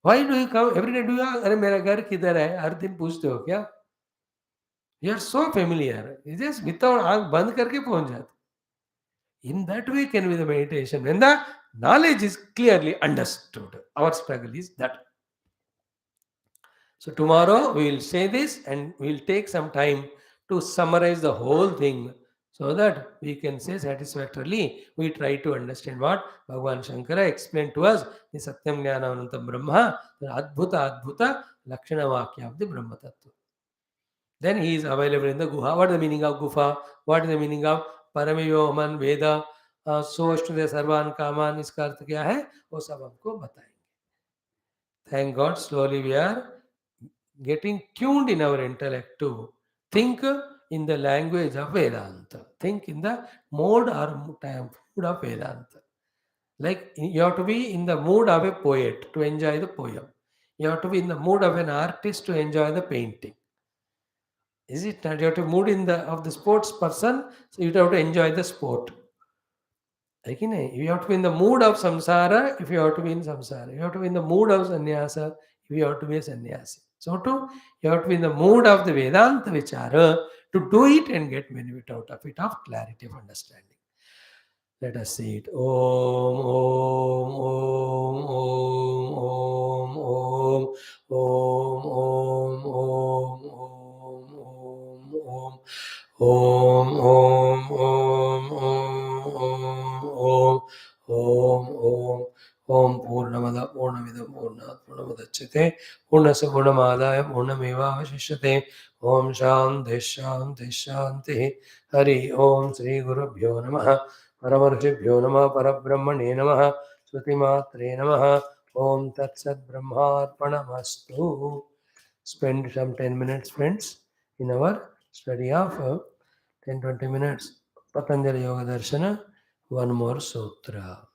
Why do you come every day? Do you अरे मेरा घर किधर है? हर दिन पूछते हो क्या? You are so familiar. You just without आँख बंद करके पहुंच जाते. In that way can be the meditation. When the knowledge is clearly understood, our struggle is that. So tomorrow we will say this and we will take some time to summarize the whole thing so that we can say satisfactorily. We try to understand what Bhagavan Shankara explained to us, the Satyam Jnana Anantam Brahma, the Adbhuta Lakshana Vakya of the Brahma Tattva. Then he is available in the Guha. What is the meaning of Gufa? What is the meaning of Paramayoman Veda? सोष्टदे सर्वान कामान, इसका अर्थ क्या है वो सब हमको बताएंगे. Thank God, slowly we are getting tuned in our intellect to think in the language of Vedanta. Think in the mode or mood of Vedanta. Like you have to be in the mood of a poet to enjoy the poem. You have to be in the mood of an artist to enjoy the painting. Is it not? You have to mood in the of the sports person, so you have to enjoy the sport. Like, you have to be in the mood of samsara if you have to be in samsara. You have to be in the mood of sannyasa if you have to be a sannyasi. So too, you have to be in the mood of the Vedanta Vichara to do it and get benefit out of it, of clarity of understanding. Let us see it. Om, Om, Om, Om, Om, Om, Om, Om, Om, Om, Om, Om, Om, Om, Om, Om, Om Purnamada Purnamidam Purnat Purnamudachyate Purnasya Purnamadaya Purnamevavashishyate Om Shanti Shanti Shanti Hari Om Sri Gurubhyo Namaha Paramarshibhyo Namaha Parabrahmane Namaha Shrutimatre Namaha Om Tat Sat Brahmarpanamastu. Spend some 10 minutes, friends, in our study of 10-20 minutes Patanjali Yoga Darshana. One more sutra.